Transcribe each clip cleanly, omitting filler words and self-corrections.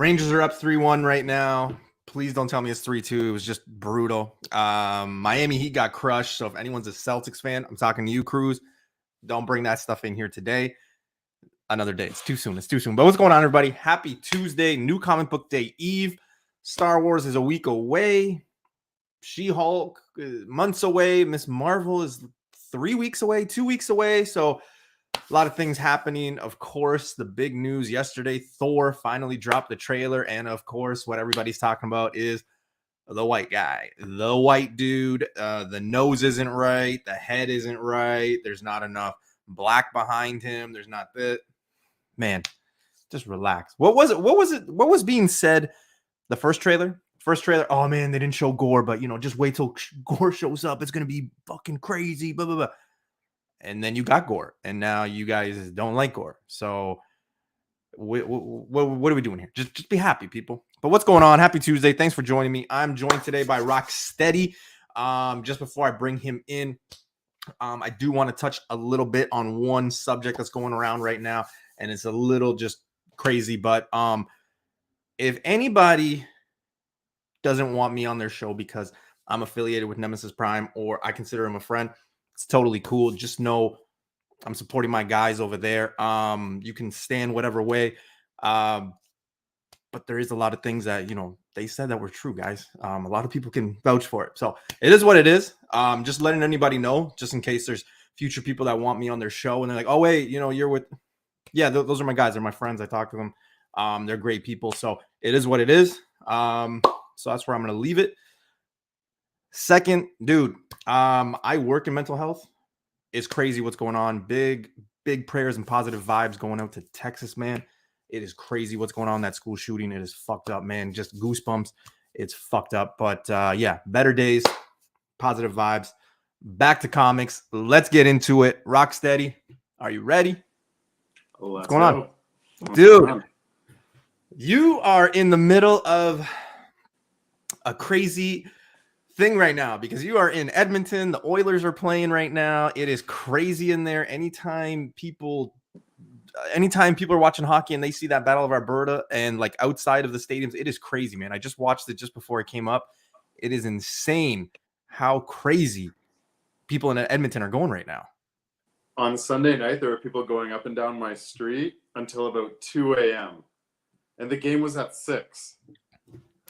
Rangers are up 3-1 right now. Please don't tell me it's 3-2. It was just brutal. Miami Heat got crushed. So if anyone's a Celtics fan, I'm talking to you, Cruz. Don't bring that stuff in here today. Another day. It's too soon. But what's going on, everybody? Happy Tuesday. New comic book day eve. Star Wars is a week away. She-Hulk months away. Miss Marvel is 3 weeks away, 2 weeks away. So a lot of things happening. Of course, the big news yesterday, Thor finally dropped the trailer. And of course, what everybody's talking about is the white guy, the white dude. The nose isn't right. The head isn't right. There's not enough black behind him. There's not that. Man, just relax. What was it? What was being said? The first trailer? Oh man, they didn't show gore, but just wait till gore shows up. It's gonna be fucking crazy. Blah blah blah. And then you got gore, and now you guys don't like gore. So what are we doing here? Just be happy, people. But what's going on? Happy Tuesday. Thanks for joining me. I'm joined today by Rocksteady. Just before I bring him in, I do want to touch a little bit on one subject that's going around right now, and it's a little just crazy. But if anybody doesn't want me on their show because I'm affiliated with Nemesis Prime or I consider him a friend, it's totally cool. Just know I'm supporting my guys over there. You can stand whatever way. But there is a lot of things that, they said that were true, guys. A lot of people can vouch for it. So it is what it is. Just letting anybody know, just in case there's future people that want me on their show and they're like, oh, wait, you're with. Yeah, those are my guys. They're my friends. I talk to them. They're great people. So it is what it is. So that's where I'm going to leave it. Second, dude, I work in mental health. It's crazy what's going on. Big prayers and positive vibes going out to Texas, man. It is crazy what's going on. That school shooting, it is fucked up, man. Just goosebumps. It's fucked up. But yeah, better days, positive vibes. Back to comics. Let's get into it. Rocksteady, are you ready? What's going on? Dude, you are in the middle of a crazy thing right now because you are in Edmonton. The Oilers are playing right now. It is crazy in there. Anytime people are watching hockey and they see that Battle of Alberta and like outside of the stadiums, it is crazy, man. I just watched it just before it came up. It is insane how crazy people in Edmonton are going right now. On Sunday night, there were people going up and down my street until about 2 a.m. And the game was at 6.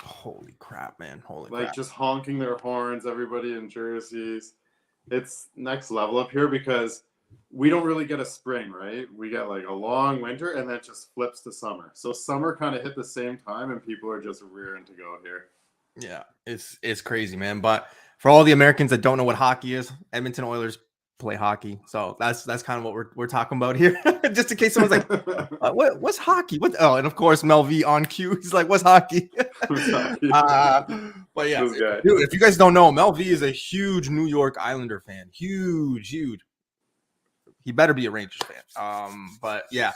Holy crap, man. Holy crap. Just honking their horns, everybody in jerseys. It's next level up here because we don't really get a spring, right? We get like a long winter and then it just flips to summer. So summer kind of hit the same time and people are just rearing to go here. Yeah, it's crazy, man. But for all the Americans that don't know what hockey is, Edmonton Oilers play hockey. So that's kind of what we're talking about here. Just in case someone's like, what's hockey? Oh, and of course Mel V on cue. He's like, what's hockey? But yeah, dude, if you guys don't know, Mel V is a huge New York Islander fan. Huge. He better be a Rangers fan. But yeah.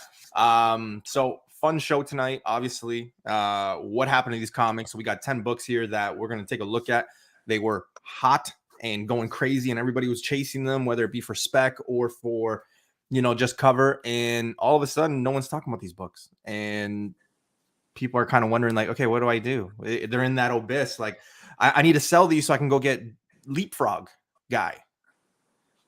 So fun show tonight, obviously. What happened to these comics? So we got 10 books here that we're going to take a look at. They were hot and going crazy and everybody was chasing them, whether it be for spec or for, just cover. And all of a sudden, no one's talking about these books. And people are kind of wondering like, okay, what do I do? They're in that abyss. Like I need to sell these so I can go get Leapfrog guy.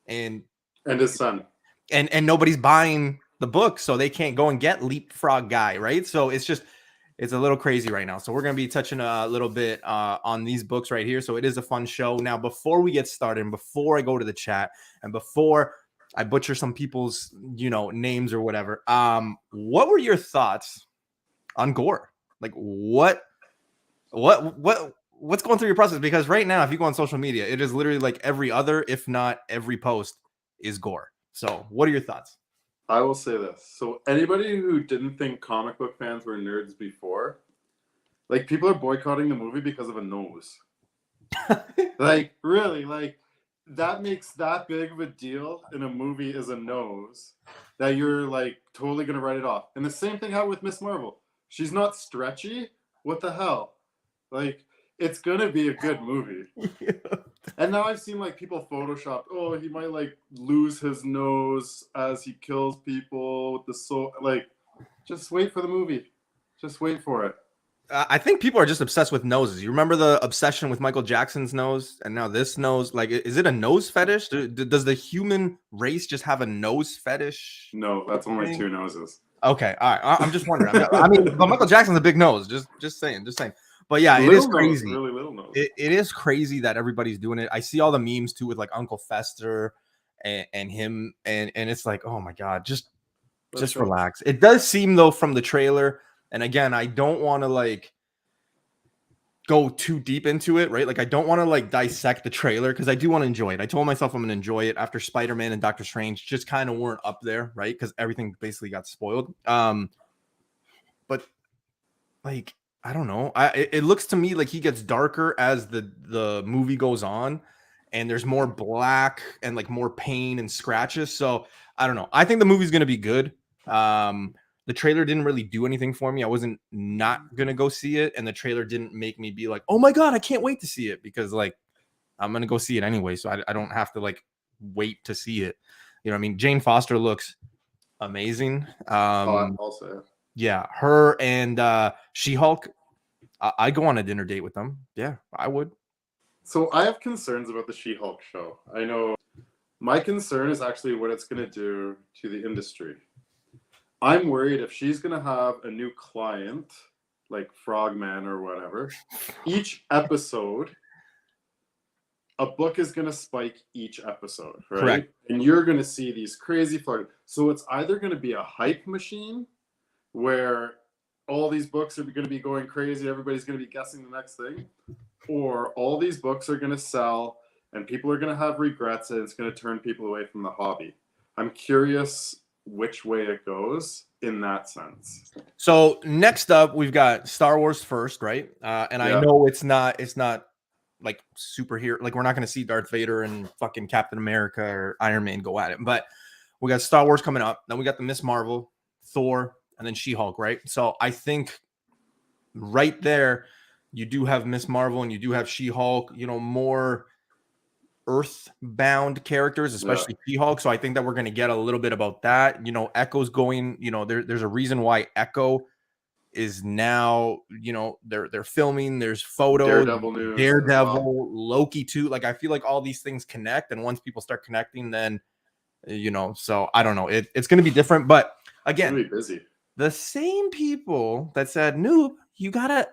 And his son. And nobody's buying the book, so they can't go and get Leapfrog guy, right? So it's a little crazy right now. So we're going to be touching a little bit on these books right here. So it is a fun show. Now, before we get started, and before I go to the chat, and before I butcher some people's, names or whatever, what were your thoughts on gore? Like what's going through your process? Because right now, if you go on social media, it is literally like every other, if not every post is gore. So what are your thoughts? I will say this. So anybody who didn't think comic book fans were nerds before, like people are boycotting the movie because of a nose. Like really, like that makes that big of a deal in a movie is a nose that you're like totally going to write it off. And the same thing happened with Miss Marvel. She's not stretchy. What the hell? Like it's going to be a good movie. Yeah. And now I've seen like people photoshopped, oh, he might like lose his nose as he kills people with the soul. Like, just wait for the movie. Just wait for it. I think people are just obsessed with noses. You remember the obsession with Michael Jackson's nose, and now this nose. Like, is it a nose fetish? Does the human race just have a nose fetish? No, that's only thing? 2 noses. Okay, all right. I'm just wondering. I mean, but Michael Jackson's a big nose. Just saying. But yeah, it is Little nose, crazy. really little nose. It is crazy that everybody's doing it. I see all the memes too with like Uncle Fester and him, and it's like, oh my god, just relax. It does seem though from the trailer, and again, I don't want to like go too deep into it, right? Like I don't want to like dissect the trailer because I do want to enjoy it. I told myself I'm gonna enjoy it after Spider-Man and Doctor Strange just kind of weren't up there, right? Because everything basically got spoiled. But like I don't know. It looks to me like he gets darker as the movie goes on, and there's more black and like more pain and scratches. So I don't know. I think the movie's gonna be good. The trailer didn't really do anything for me. I wasn't not gonna go see it, and the trailer didn't make me be like, oh my god, I can't wait to see it, because like I'm gonna go see it anyway, so I don't have to like wait to see it. You know what I mean? Jane Foster looks amazing. Also, yeah, her and She-Hulk. I go on a dinner date with them. Yeah, I would. So I have concerns about the She-Hulk show. I know my concern is actually what it's going to do to the industry. I'm worried if she's going to have a new client, like Frogman or whatever, each episode, a book is going to spike each episode, right? Correct. And you're going to see these crazy flag. So it's either going to be a hype machine where all these books are going to be going crazy, everybody's going to be guessing the next thing, or all these books are going to sell and people are going to have regrets and it's going to turn people away from the hobby. I'm curious which way it goes in that sense. So next up, we've got Star Wars first, right? And I know it's not like superhero, like we're not going to see Darth Vader and fucking Captain America or Iron Man go at it, but we got Star Wars coming up. Then we got the Miss Marvel, Thor, and then She-Hulk, right? So I think right there, you do have Miss Marvel and you do have She-Hulk, you know, more earthbound characters, especially She-Hulk. So I think that we're going to get a little bit about that. You know, Echo's going, you know, there's a reason why Echo is now, you know, they're filming, there's photos, Daredevil news, Daredevil, Loki too. Like I feel like all these things connect, and once people start connecting, then you know, so I don't know. It's going to be different, but again, it's gonna be busy. The same people that said, "Noob, you gotta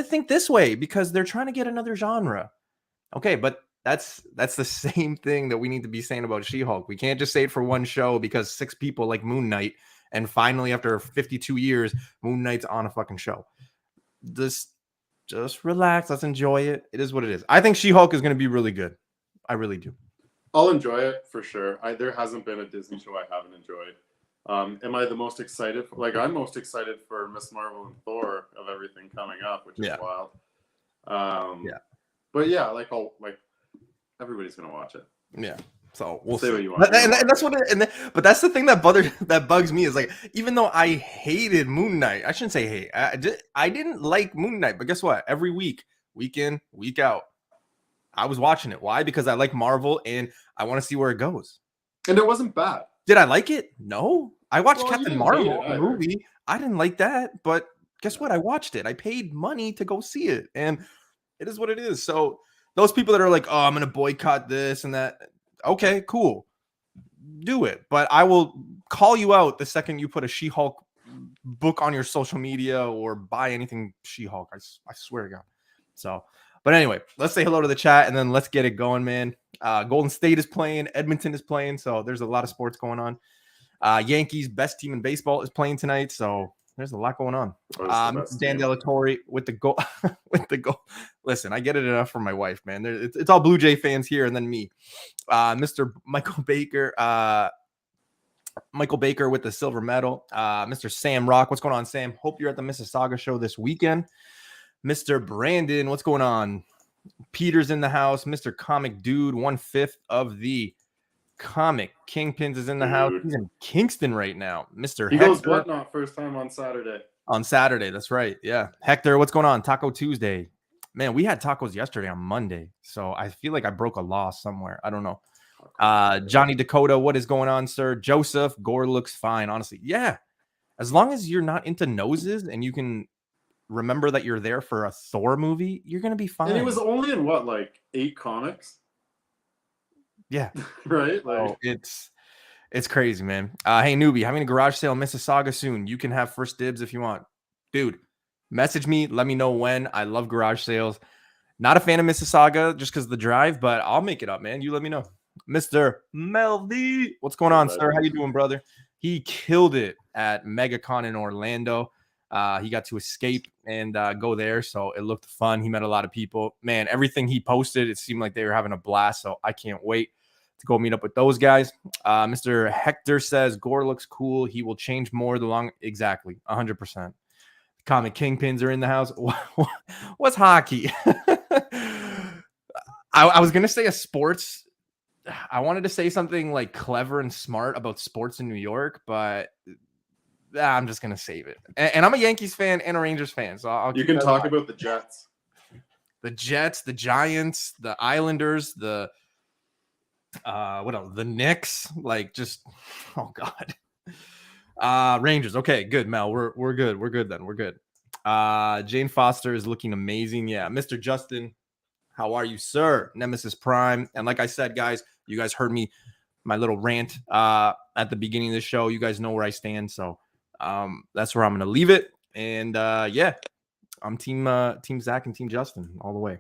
think this way," because they're trying to get another genre. Okay, but that's the same thing that we need to be saying about She-Hulk. We can't just say it for one show because 6 people like Moon Knight, and finally after 52 years, Moon Knight's on a fucking show. Just relax. Let's enjoy it. It is what it is. I think She-Hulk is going to be really good. I really do. I'll enjoy it for sure. There hasn't been a Disney show I haven't enjoyed. Am I the most excited for, like, I'm most excited for Miss Marvel and Thor of everything coming up, which is wild. But yeah, like everybody's gonna watch it. Yeah. So we'll say see. What you want. And that's what but that's the thing that bugs me is like, even though I hated Moon Knight, I shouldn't say hate. I didn't like Moon Knight, but guess what? Every week, week in, week out, I was watching it. Why? Because I like Marvel and I want to see where it goes. And it wasn't bad. Did I like it? No. I watched Captain Marvel, the movie. I didn't like that, but guess what? I watched it. I paid money to go see it, and it is what it is. So those people that are like, "Oh, I'm going to boycott this and that," okay, cool, do it. But I will call you out the second you put a She-Hulk book on your social media or buy anything She-Hulk. I swear to God. So, but anyway, let's say hello to the chat and then let's get it going, man. Golden State is playing, Edmonton is playing, so there's a lot of sports going on. Yankees, best team in baseball, is playing tonight, so there's a lot going on. Dan Delatorre with the goal. With the goal. Listen, I get it enough from my wife, man. It's all Blue Jay fans here, and then me. Mr. Michael Baker. Michael Baker with the silver medal. Mr. Sam Rock, what's going on, Sam? Hope you're at the Mississauga show this weekend. Mr. Brandon, what's going on? Peter's in the house. Mr. Comic Dude, 1/5 of the Comic Kingpins is in the house. He's in Kingston right now. Mr. He Hector goes whatnot first time on Saturday. On Saturday, that's right. Yeah. Hector, what's going on? Taco Tuesday. Man, we had tacos yesterday on Monday, so I feel like I broke a law somewhere. I don't know. Johnny Dakota, what is going on, sir? Joseph, Gore looks fine, honestly. Yeah. As long as you're not into noses and you can remember that you're there for a Thor movie, you're gonna be fine. And he was only in what, like 8 comics? Yeah. Right? Like, Oh, it's crazy, man. Hey, newbie, having a garage sale in Mississauga soon. You can have first dibs if you want. Dude, message me. Let me know when. I love garage sales. Not a fan of Mississauga just because of the drive, but I'll make it up, man. You let me know. Mr. Melvy, what's going on, sir? How you doing, brother? He killed it at MegaCon in Orlando. He got to escape and go there, so it looked fun. He met a lot of people. Man, everything he posted, it seemed like they were having a blast, so I can't wait to go meet up with those guys. Mr. Hector says, Gore looks cool. He will change more the long. Exactly, 100%. Comic Kingpins are in the house. What's hockey? I was going to say a sports. I wanted to say something like clever and smart about sports in New York, but I'm just going to save it. And I'm a Yankees fan and a Rangers fan. So I'll you can talk about the Jets. The Jets, the Giants, the Islanders, the what else? The Knicks, like just, oh God. Rangers. Okay, good, Mel. We're good. We're good then. We're good. Jane Foster is looking amazing. Yeah, Mr. Justin, how are you, sir? Nemesis Prime. And like I said, guys, you guys heard me, my little rant at the beginning of the show. You guys know where I stand, so that's where I'm gonna leave it. And yeah, I'm team Zach and team Justin all the way.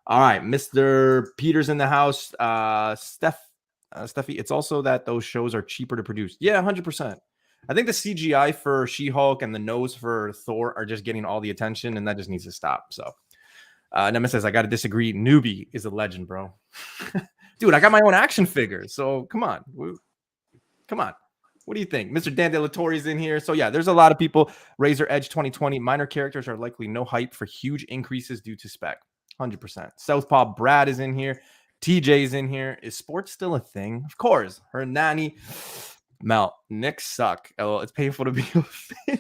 All right, Mr. Peters in the house. Steffi, it's also that those shows are cheaper to produce. Yeah, 100%. I think the CGI for She-Hulk and the nose for Thor are just getting all the attention, and that just needs to stop. So, Nemesis says, I got to disagree. Newbie is a legend, bro. Dude, I got my own action figure. So, come on. Come on. What do you think? Mr. Dan De La Torre is in here. So, yeah, there's a lot of people. Razor Edge 2020. Minor characters are likely no hype for huge increases due to spec. 100%. Southpaw Brad is in here. TJ's in here. Is sports still a thing? Of course. Hernani. Mel, Knicks suck. Oh, it's painful to be a fan.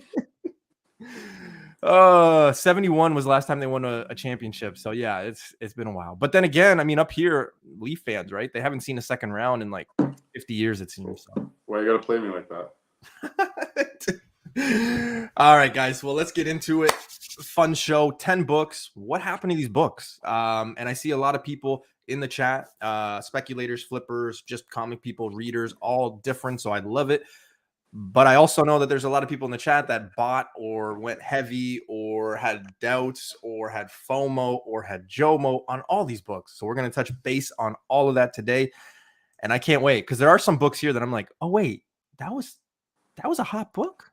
71 was the last time they won a championship. So yeah, it's been a while. But then again, I mean, up here, Leaf fans, right? They haven't seen a second round in like 50 years, it seems. So. Why you gotta play me like that? All right, guys. Well, let's get into it. Fun show. 10 books. What happened to these books? And I see a lot of people in the chat, speculators, flippers, just comic people, readers, all different. So I love it. But I also know that there's a lot of people in the chat that bought or went heavy or had doubts or had FOMO or had JOMO on all these books. So we're going to touch base on all of that today. And I can't wait because there are some books here that I'm like, oh, wait, that was a hot book.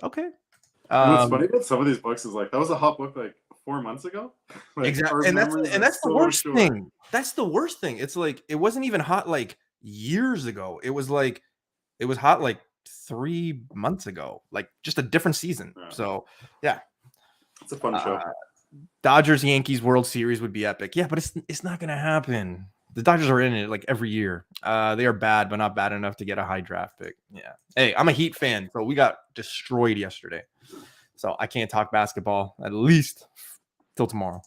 Okay. What's funny about some of these books is like, that was a hot book like 4 months ago. Like, exactly. And that's the worst thing. That's the worst thing. It's like, it wasn't even hot like years ago. It was hot like 3 months ago, like just a different season. Yeah. So yeah, it's a fun show. Dodgers Yankees World Series would be epic. Yeah, but it's not gonna happen. The Dodgers are in it like every year. They are bad, but not bad enough to get a high draft pick. Yeah. Hey, I'm a Heat fan, so we got destroyed yesterday. So I can't talk basketball at least till tomorrow.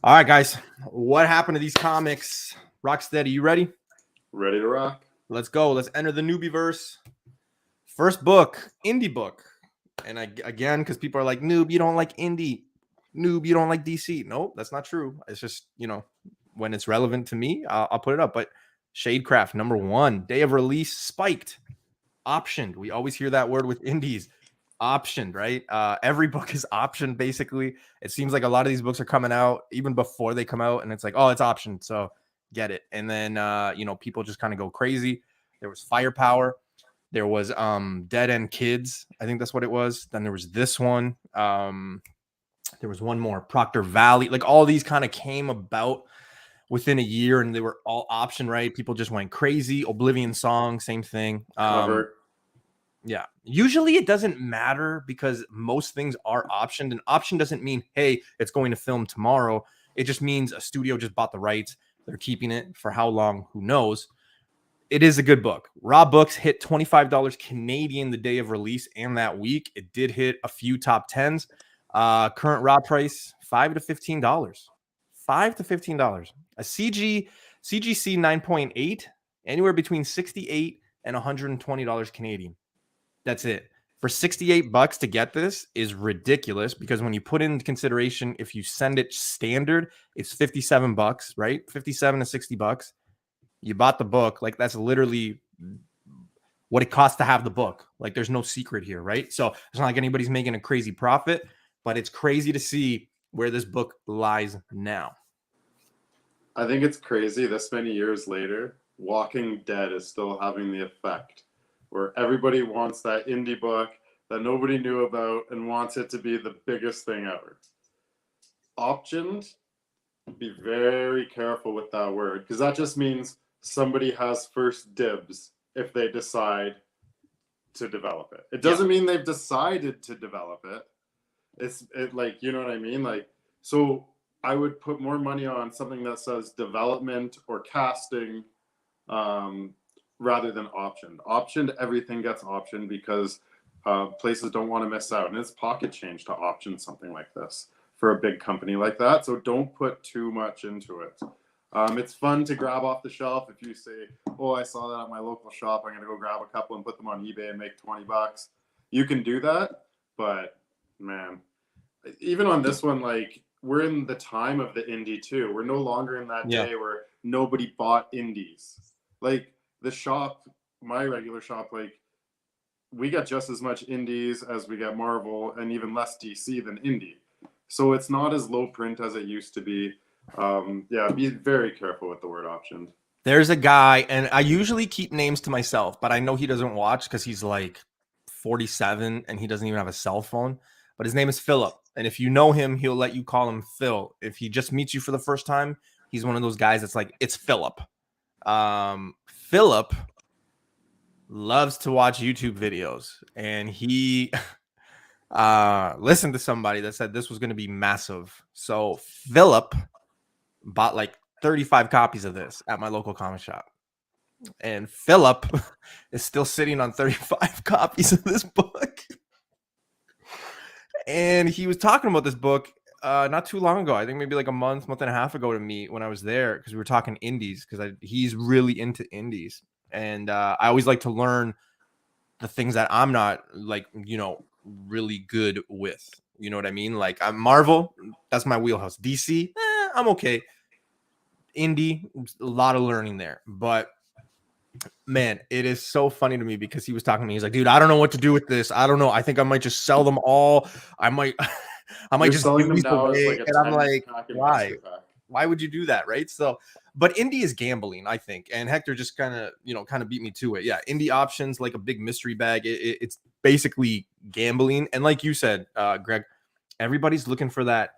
All right, guys. What happened to these comics? Rocksteady, you ready? Ready to rock. Let's go. Let's enter the newbieverse. First book, indie book. And again, because people are like, noob, you don't like indie. Noob, you don't like DC. Nope, that's not true. It's just, when it's relevant to me, I'll put it up. But Shadecraft, #1, day of release, spiked, optioned. We always hear that word with indies. Optioned, right? Every book is optioned, basically. It seems like a lot of these books are coming out even before they come out, and it's like, oh, it's optioned, so get it. And then people just kind of go crazy. There was Firepower. There was Dead End Kids. I think that's what it was. Then there was this one. There was one more, Proctor Valley. Like all these kind of came about within a year, and they were all optioned, right? People just went crazy. Oblivion Song, same thing. Yeah. Usually it doesn't matter because most things are optioned. And option doesn't mean, hey, it's going to film tomorrow. It just means a studio just bought the rights. They're keeping it for how long? Who knows? It is a good book. Raw Books hit $25 Canadian the day of release and that week. It did hit a few top 10s. Current raw price, $5 to $15. $5 to $15. A CGC 9.8, anywhere between $68 and $120 Canadian. That's it. For $68 to get this is ridiculous, because when you put into consideration, if you send it standard, it's $57, right? 57 to $60. You bought the book. Like, that's literally what it costs to have the book. Like, there's no secret here, right? So it's not like anybody's making a crazy profit, but it's crazy to see where this book lies now. I think it's crazy this many years later, Walking Dead is still having the effect where everybody wants that indie book that nobody knew about and wants it to be the biggest thing ever. Optioned, be very careful with that word, because that just means somebody has first dibs if they decide to develop it. It doesn't mean they've decided to develop it. It's like, you know what I mean? Like, so I would put more money on something that says development or casting rather than optioned. Optioned, everything gets optioned because places don't want to miss out. And it's pocket change to option something like this for a big company like that. So don't put too much into it. It's fun to grab off the shelf. If you say, oh, I saw that at my local shop, I'm going to go grab a couple and put them on eBay and make $20. You can do that. But man, even on this one, like, we're in the time of the indie too. We're no longer in that day where nobody bought indies. Like, the shop, my regular shop, like, we got just as much indies as we got Marvel, and even less DC than indie. So it's not as low print as it used to be. Be very careful with the word optioned. There's a guy, and I usually keep names to myself, but I know he doesn't watch because he's like 47 and he doesn't even have a cell phone. But his name is Philip. And if you know him, he'll let you call him Phil. If he just meets you for the first time, he's one of those guys that's like, it's Philip. Philip loves to watch YouTube videos, and he listened to somebody that said this was going to be massive. So Philip bought like 35 copies of this at my local comic shop. And Philip is still sitting on 35 copies of this book. And he was talking about this book not too long ago. I think maybe like a month and a half ago to me when I was there, because we were talking indies, because he's really into indies. And I always like to learn the things that I'm not, like, you know, really good with. You know what I mean? Like, I'm Marvel, that's my wheelhouse. DC, I'm okay. Indie, a lot of learning there. But man, it is so funny to me because he was talking to me. He's like, dude, I don't know what to do with this. I don't know. I think I might just sell them all. I might just selling give them these now away. as like a And I'm like, 10-pack why? investor pack. Why would you do that? Right. So, but indie is gambling, I think. And Hector just kind of beat me to it. Yeah. Indie options, like a big mystery bag. It's basically gambling. And like you said, Greg, everybody's looking for that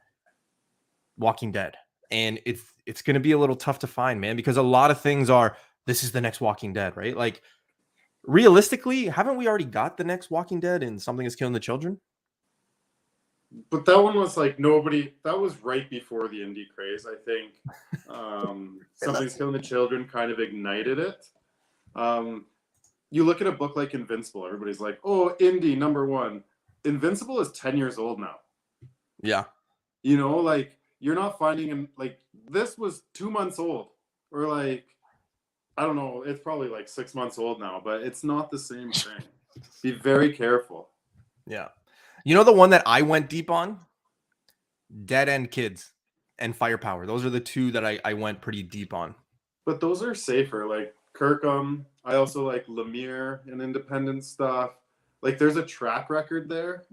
Walking Dead. And it's going to be a little tough to find, man, because a lot of things are, this is the next Walking Dead, right? Like, realistically, haven't we already got the next Walking Dead and Something is Killing the Children? But that one was like that was right before the indie craze, I think. Something's Killing the Children kind of ignited it. You look at a book like Invincible, everybody's like, oh, indie #1. Invincible is 10 years old now. Yeah. You know, like, you're not finding him, like, this was 2 months old, or like, I don't know, it's probably like 6 months old now, but it's not the same thing. Be very careful. Yeah. You know, the one that I went deep on? Dead End Kids and Firepower. Those are the two that I went pretty deep on. But those are safer. Like Kirkham, I also like Lemire and independent stuff. Like, there's a track record there,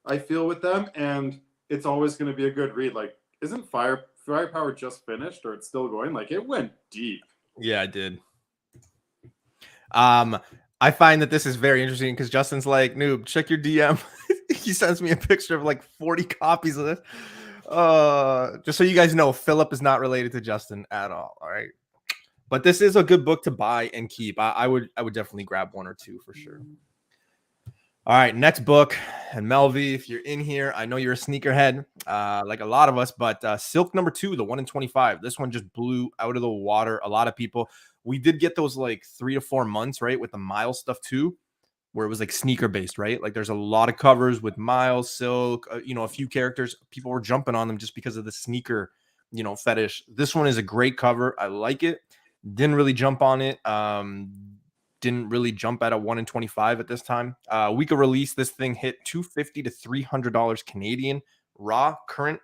I feel, with them, and it's always going to be a good read. Like, isn't Firepower just finished, or it's still going? Like, it went deep. Yeah, I did. I find that this is very interesting because Justin's like, noob, check your DM. He sends me a picture of like 40 copies of this. Just so you guys know, Philip is not related to Justin at all. All right. But this is a good book to buy and keep. I would definitely grab one or two for sure. All right, next book. And Melvi, if you're in here, I know you're a sneakerhead, like a lot of us, but Silk #2, the 1 in 25. This one just blew out of the water. A lot of people. We did get those like 3 to 4 months, right, with the Miles stuff too, where it was like sneaker based, right? Like, there's a lot of covers with Miles, Silk, a few characters. People were jumping on them just because of the sneaker, fetish. This one is a great cover. I like it. Didn't really jump on it. didn't really jump at a 1 in 25 at this time. Week of release, this thing hit $250 to $300 Canadian. Raw, current,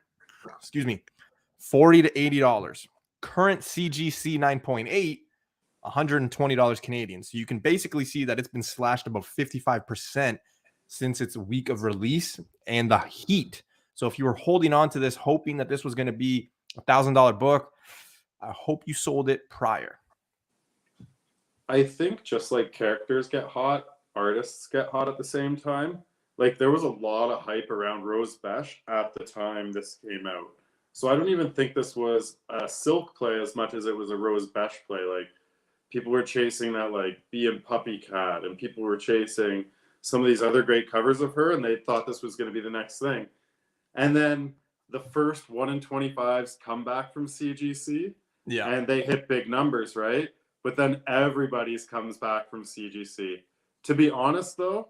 excuse me, $40 to $80. Current CGC 9.8, $120 Canadian. So you can basically see that it's been slashed about 55% since its week of release and the heat. So if you were holding on to this, hoping that this was going to be $1,000 book, I hope you sold it prior. I think just like characters get hot, artists get hot at the same time. Like there was a lot of hype around Rose Besh at the time this came out. So I don't even think this was a Silk play as much as it was a Rose Besh play. Like people were chasing that like Bee and Puppy Cat, and people were chasing some of these other great covers of her, and they thought this was going to be the next thing. And then the first 1 in 25s come back from CGC, and they hit big numbers, right? But then everybody's comes back from CGC. To be honest, though,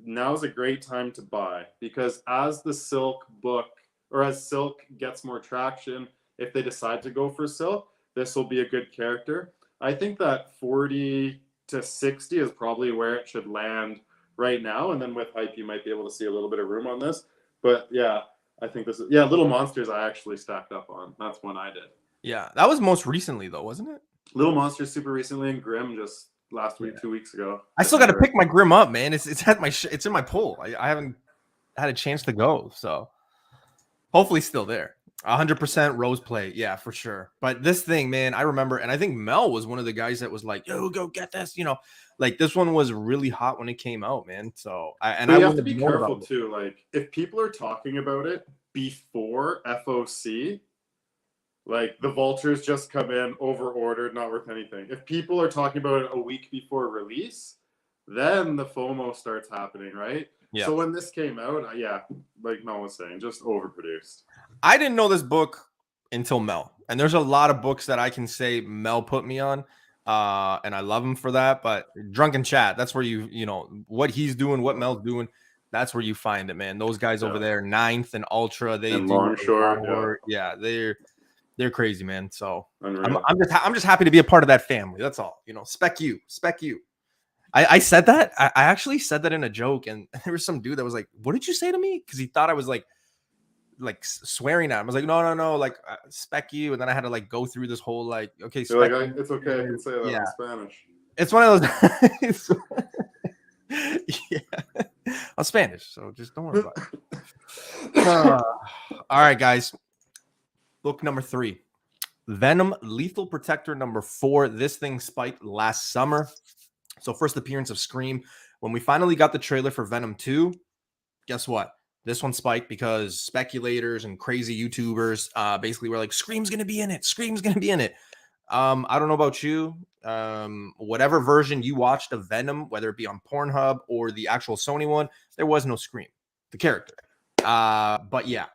now's a great time to buy, because as the Silk book, or as Silk gets more traction, if they decide to go for Silk, this will be a good character. I think that 40 to 60 is probably where it should land right now. And then with hype, you might be able to see a little bit of room on this. But yeah, I think this is, yeah, Little Monsters I actually stacked up on. That's one I did. Yeah, that was most recently though, wasn't it? Little Monsters super recently, and Grimm just last week, 2 weeks ago. I still got to pick my Grimm up, man. It's at my it's in my pull. I haven't had a chance to go, so hopefully still there. 100% Rose play, yeah, for sure. But this thing, man, I remember, and I think Mel was one of the guys that was like, "Yo, go get this," you know, like this one was really hot when it came out, man. So I have to be careful too. Like if people are talking about it before FOC, like the vultures just come in over ordered, not worth anything. If people are talking about it a week before release, then the FOMO starts happening, right? Yeah. So when this came out, yeah, like Mel was saying, just overproduced. I didn't know this book until Mel, and there's a lot of books that I can say Mel put me on, and I love him for that. But Drunken Chat, that's where you know what he's doing, what Mel's doing. That's where you find it, man. Those guys over there, Ninth and Ultra, they and do Longshore, yeah, they're crazy, man. So I'm just happy to be a part of that family. That's all. You know, spec you. I said that. I actually said that in a joke, and there was some dude that was like, "What did you say to me?" Because he thought I was like swearing at him. I was like, no, like spec you, and then I had to like go through this whole like, okay, spec like, it's okay, I can say that in Spanish. It's one of those. Yeah, I'm Spanish, so just don't worry about it. All right, guys. Book number 3, Venom Lethal Protector number 4. This thing spiked last summer. So first appearance of Scream. When we finally got the trailer for Venom 2, guess what? This one spiked because speculators and crazy YouTubers basically were like, Scream's going to be in it. Scream's going to be in it. I don't know about you. Whatever version you watched of Venom, whether it be on Pornhub or the actual Sony one, there was no Scream, the character. But yeah,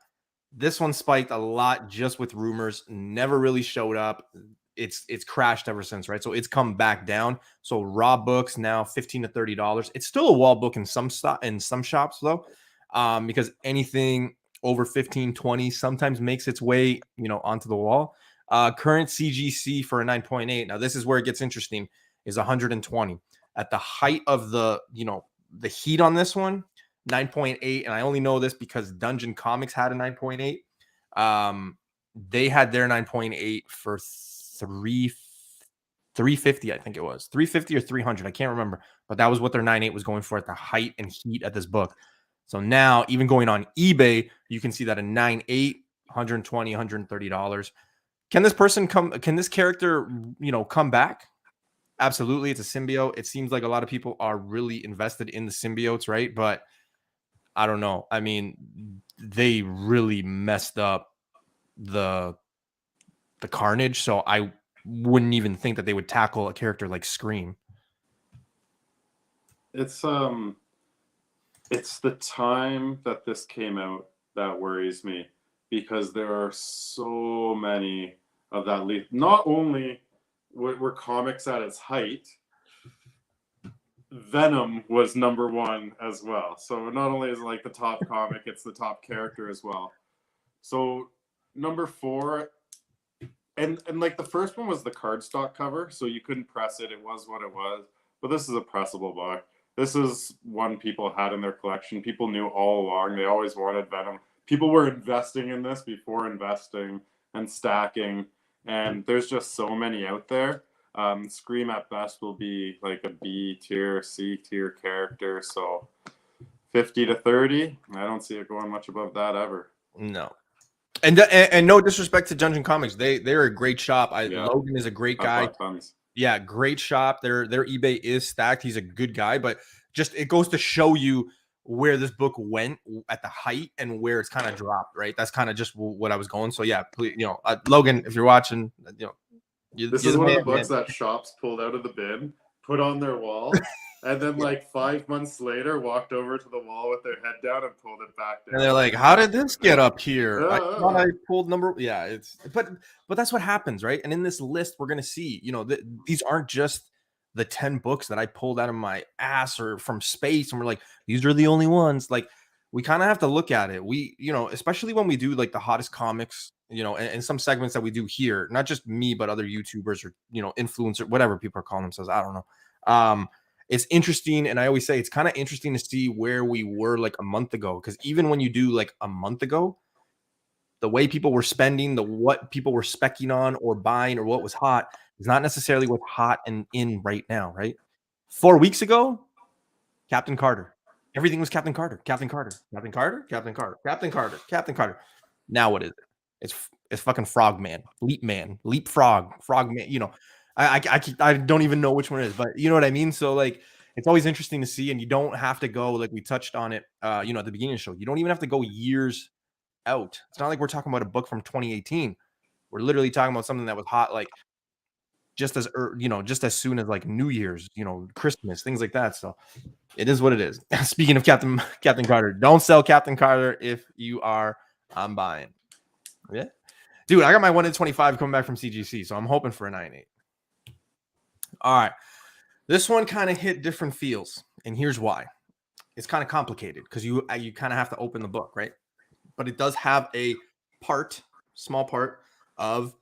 this one spiked a lot just with rumors, never really showed up. It's crashed ever since, right? So it's come back down. So raw books now $15 to $30. It's still a wall book in some shops though, because anything over 15, 20 sometimes makes its way, you know, onto the wall. Current CGC for a 9.8. Now this is where it gets interesting. Is 120 at the height of the, you know, the heat on this one. 9.8, and I only know this because Dungeon Comics had a 9.8. They had their 9.8 for 350, I think it was 350 or 300. I can't remember, but that was what their 9.8 was going for at the height and heat at this book. So now, even going on eBay, you can see that a 9.8, $120, $130. Can this person come? Can this character, you know, come back? Absolutely, it's a symbiote. It seems like a lot of people are really invested in the symbiotes, right? But I don't know. I mean, they really messed up the Carnage, so I wouldn't even think that they would tackle a character like Scream. It's the time that this came out that worries me, because there are so many of that. Not only were comics at its height, Venom was number 1 as well. So not only is it like the top comic, it's the top character as well. So number 4, and like the first one was the cardstock cover, so you couldn't press it. It was what it was. But this is a pressable book. This is one people had in their collection. People knew all along. They always wanted Venom. People were investing in this before investing and stacking. And there's just so many out there. Scream at best will be like a B tier, C tier character. So 50 to 30, I don't see it going much above that ever. No. And no disrespect to Dungeon Comics. They're a great shop. Yeah. Logan is a great I've guy. bought tons. Yeah, great shop. Their eBay is stacked. He's a good guy, but just it goes to show you where this book went at the height and where it's kind of dropped, right? That's kind of just what I was going. So yeah, please, Logan, if you're watching, This is one of the books that shops pulled out of the bin, put on their wall, and then like 5 months later walked over to the wall with their head down and pulled it back down. And they're like, "How did this get up here?" I thought I pulled number. Yeah, but that's what happens, right? And in this list, we're gonna see, these aren't just the 10 books that I pulled out of my ass or from space, and we're like, these are the only ones. Like, we kind of have to look at it. We, especially when we do like the hottest comics, and some segments that we do here, not just me, but other YouTubers or influencer, whatever people are calling themselves. I don't know. It's interesting, and I always say it's kind of interesting to see where we were like a month ago, because even when you do like a month ago, the way people were spending, what people were specking on or buying or what was hot is not necessarily what's hot and in right now, right? 4 weeks ago, Captain Carter. Everything was Captain Carter, Captain Carter, Captain Carter, Captain Carter, Captain Carter, Captain Carter. Now what is it? It's fucking Frogman, Leapfrog, Frogman. I don't even know which one it is, but you know what I mean? So like, it's always interesting to see, and you don't have to go, like we touched on it, at the beginning of the show. You don't even have to go years out. It's not like we're talking about a book from 2018. We're literally talking about something that was hot, like just as soon as like New Year's, Christmas, things like that. So it is what it is. Speaking of Captain Carter, don't sell Captain Carter if you are. I'm buying. Yeah. Dude, I got my 1 in 25 coming back from CGC, so I'm hoping for a 9.8. All right. This one kind of hit different feels, and here's why. It's kind of complicated because you kind of have to open the book, right? But it does have a small part of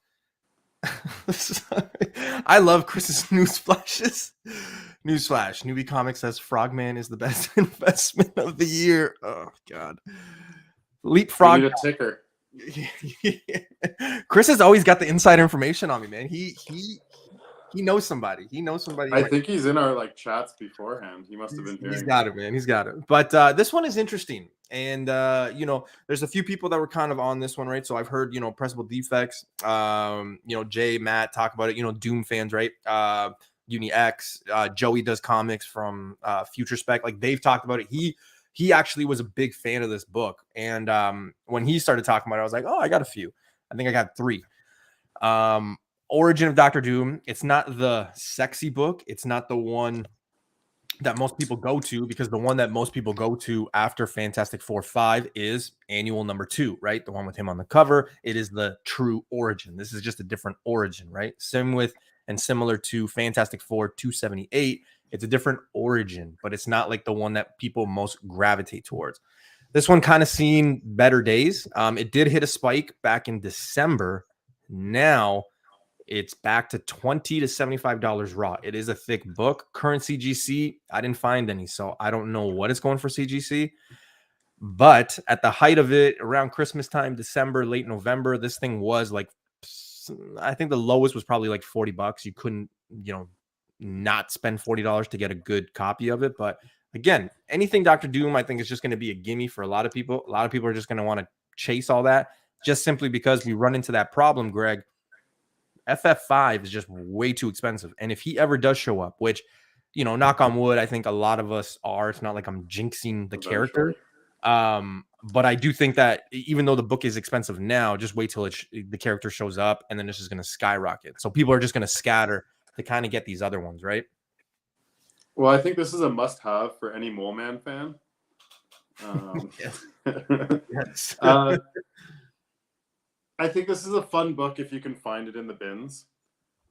I love Chris's news flashes. Newsflash. Newbie Comics says Frogman is the best investment of the year. Oh, God. Leapfrog. You need a ticker. Chris has always got the insider information on me, man. He knows somebody. I think he's in our like chats beforehand. He must have been hearing. He's got it, man. He's got it. But this one is interesting. And there's a few people that were kind of on this one, right? So I've heard, Pressable Defects, Jay, Matt talk about it, Doom fans, right? Uni X, Joey does comics from Future Spec. Like, they've talked about it. He actually was a big fan of this book. And when he started talking about it, I was like, oh, I got a few. I think I got 3. Origin of Dr. Doom. It's not the sexy book. It's not the one that most people go to, because the one that most people go to after Fantastic Four 5 is Annual number 2, right? The one with him on the cover. It is the true origin. This is just a different origin, right? Similar to Fantastic Four 278. It's a different origin, but it's not like the one that people most gravitate towards. This one kind of seen better days. It did hit a spike back in December. Now it's back to $20 to $75 raw. It is a thick book. Current CGC, I didn't find any, so I don't know what it's going for CGC. But at the height of it, around Christmas time, December, late November, this thing was like, I think the lowest was probably like $40. You couldn't, not spend $40 to get a good copy of it. But again, anything Dr. Doom, I think, is just going to be a gimme for a lot of people. A lot of people are just going to want to chase all that, just simply because we run into that problem, Greg. FF5 is just way too expensive. And if he ever does show up, which, knock on wood, I think a lot of us are. It's not like I'm jinxing the character. But I do think that even though the book is expensive now, just wait till the character shows up, and then it's just going to skyrocket. So people are just going to scatter to kind of get these other ones, right? Well, I think this is a must-have for any Mole Man fan. Yes. I think this is a fun book if you can find it in the bins.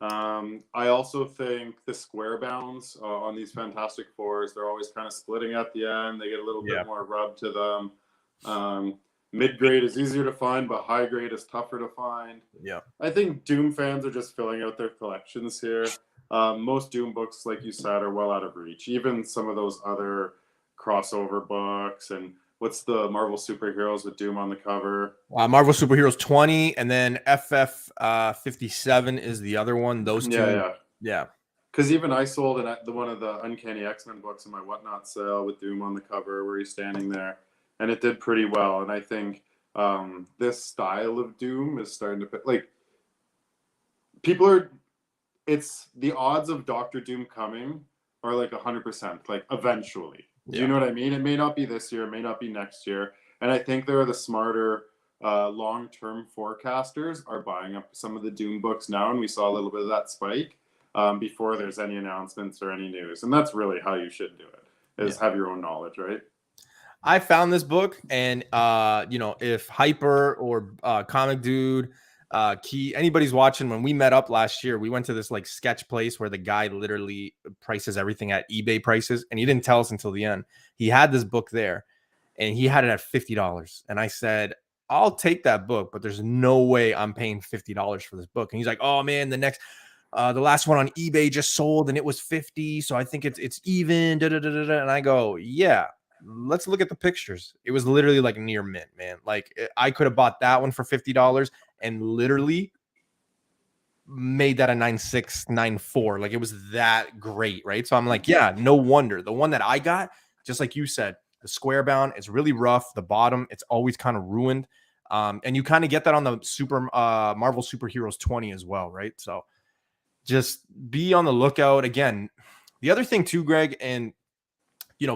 I also think the square bounds on these Fantastic Fours, they're always kind of splitting at the end. They get a little bit more rub to them. Mid grade is easier to find, but high grade is tougher to find. Yeah. I think Doom fans are just filling out their collections here. Most Doom books, like you said, are well out of reach. Even some of those other crossover books, and what's the Marvel superheroes with Doom on the cover? Marvel Superheroes 20, and then FF 57 is the other one. Those two. Yeah. Because even I sold one of the Uncanny X-Men books in my Whatnot sale with Doom on the cover, where he's standing there, and it did pretty well. And I think this style of Doom is starting to like people are. It's the odds of Doctor Doom coming are like 100%, like eventually. Do you know what I mean? It may not be this year, it may not be next year. And I think there are the smarter long-term forecasters are buying up some of the Doom books now, and we saw a little bit of that spike before there's any announcements or any news. And that's really how you should do it, is have your own knowledge, right? I found this book, and if Hyper or Comic Dude, Key, anybody's watching, when we met up last year, we went to this like sketch place where the guy literally prices everything at eBay prices, and he didn't tell us until the end. He had this book there, and he had it at $50, and I said, I'll take that book, but there's no way I'm paying $50 for this book. And he's like, oh man, the last one on eBay just sold and it was 50, so I think it's even. And I go, yeah, let's look at the pictures. It was literally like near mint, man. Like I could have bought that one for $50 and literally made that a 9.6, 9.4. Like it was that great, right? So I'm like, yeah, no wonder. The one that I got, just like you said, the square bound, it's really rough. The bottom, it's always kind of ruined. And you kind of get that on the Marvel Superheroes 20 as well, right? So just be on the lookout. Again, the other thing too, Greg, and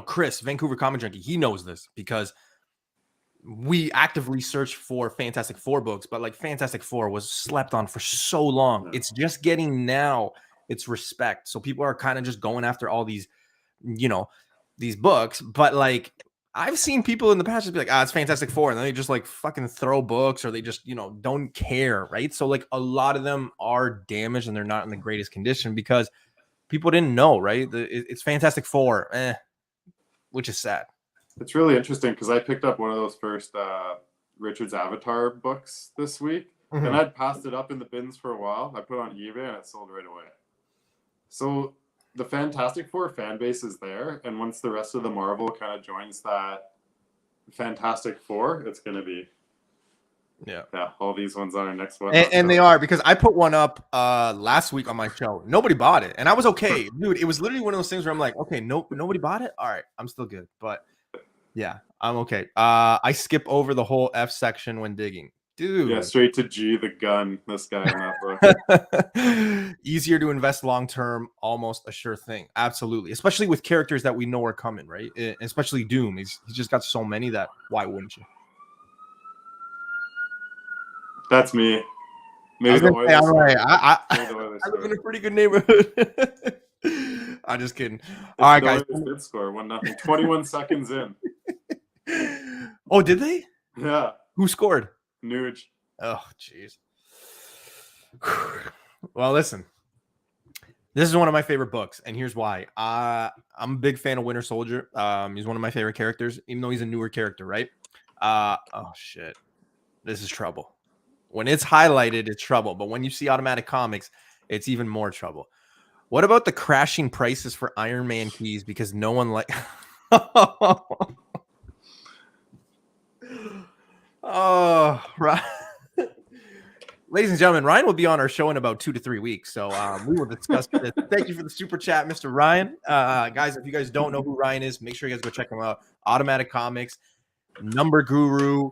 Chris, Vancouver Comic Junkie, he knows this because we actively search for Fantastic Four books, but like Fantastic Four was slept on for so long. It's just getting now its respect. So people are kind of just going after all these, these books. But like I've seen people in the past just be like, it's Fantastic Four. And then they just like fucking throw books, or they just, don't care. Right. So like a lot of them are damaged and they're not in the greatest condition because people didn't know, right? It's Fantastic Four, which is sad. It's really interesting because I picked up one of those first Richard's Avatar books this week, and I'd passed it up in the bins for a while. I put it on eBay and it sold right away. So the Fantastic Four fan base is there, and once the rest of the Marvel kind of joins that Fantastic Four, it's going to be all these ones on our next one. And they are, because I put one up last week on my show. Nobody bought it, and I was okay, dude. It was literally one of those things where I'm like, okay, nobody bought it. All right, I'm still good, but. Yeah, I'm okay. I skip over the whole F section when digging. Dude. Yeah, straight to G, the gun, this guy in that book. Easier to invest long-term, almost a sure thing. Absolutely. Especially with characters that we know are coming, right? Especially Doom. He's just got so many that why wouldn't you? That's me. Maybe the Oilers. I'm right. I live in a pretty good neighborhood. I'm just kidding. All right, guys. Did score 1-0. 21 seconds in. Oh, did they? Yeah. Who scored? Nuge. Oh, jeez. Well, listen. This is one of my favorite books, and here's why. I'm a big fan of Winter Soldier. He's one of my favorite characters, even though he's a newer character, right? Oh, shit. This is trouble. When it's highlighted, it's trouble. But when you see Automatic Comics, it's even more trouble. What about the crashing prices for Iron Man keys because no one like... Oh, right. Ladies and gentlemen, Ryan will be on our show in about 2 to 3 weeks, so we will discuss this. Thank you for the super chat, Mr. Ryan. Guys, if you guys don't know who Ryan is, make sure you guys go check him out. Automatic Comics, Number Guru,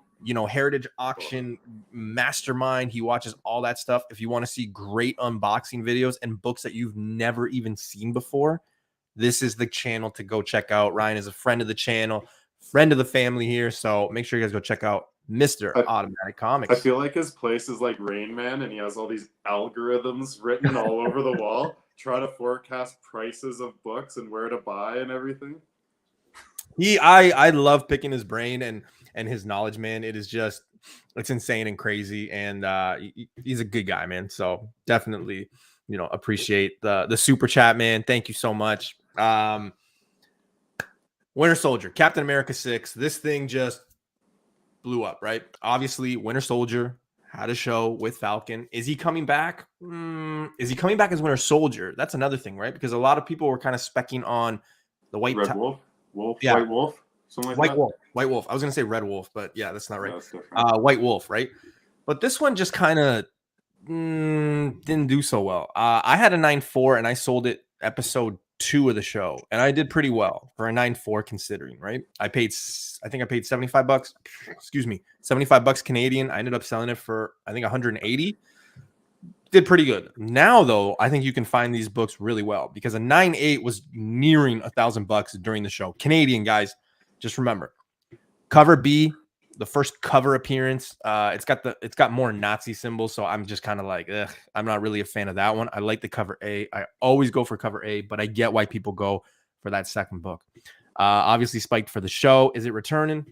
Heritage Auction Mastermind. He watches all that stuff. If you want to see great unboxing videos and books that you've never even seen before, this is the channel to go check out. Ryan is a friend of the channel, friend of the family here, so make sure you guys go check out Mr. Automatic Comics. I feel like his place is like Rain Man, and he has all these algorithms written all over the wall, trying to forecast prices of books and where to buy and everything. I love picking his brain and his knowledge, man. It is just, it's insane and crazy, and he's a good guy, man. So definitely, appreciate the super chat, man. Thank you so much. Winter Soldier, Captain America 6. This thing just blew up, right? Obviously, Winter Soldier had a show with Falcon. Is he coming back? Is he coming back as Winter Soldier? That's another thing, right? Because a lot of people were kind of specking on the Red Wolf, yeah, White Wolf, something like that. White Wolf. I was gonna say Red Wolf, but yeah, that's not right. No, that's different. White Wolf, right? But this one just kind of didn't do so well. I had a 9.4 and I sold it episode 2 of the show, and I did pretty well for a 9.4 considering, right? I think I paid $75. Excuse me, $75 Canadian. I ended up selling it for I think 180. Did pretty good. Now though, I think you can find these books really well because a 9.8 was nearing $1,000 during the show. Canadian guys, just remember, cover B, the first cover appearance, it's got more Nazi symbols, so I'm just kind of like, I'm not really a fan of that one. I like the cover A. I always go for cover A, but I get why people go for that second book. Obviously spiked for the show. Is it returning?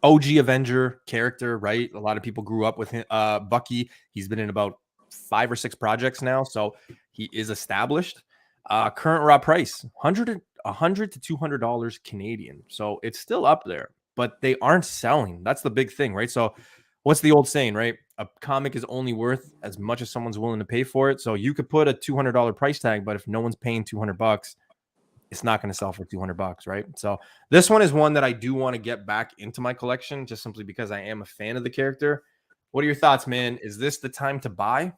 OG Avenger character, right? A lot of people grew up with him. Bucky, he's been in about 5 or 6 projects now, so he is established. Current raw price, $100 to $200 Canadian, so it's still up there. But they aren't selling. That's the big thing, right? So what's the old saying, right? A comic is only worth as much as someone's willing to pay for it. So you could put a $200 price tag, but if no one's paying $200, it's not going to sell for $200, right? So this one is one that I do want to get back into my collection just simply because I am a fan of the character. What are your thoughts, man? Is this the time to buy?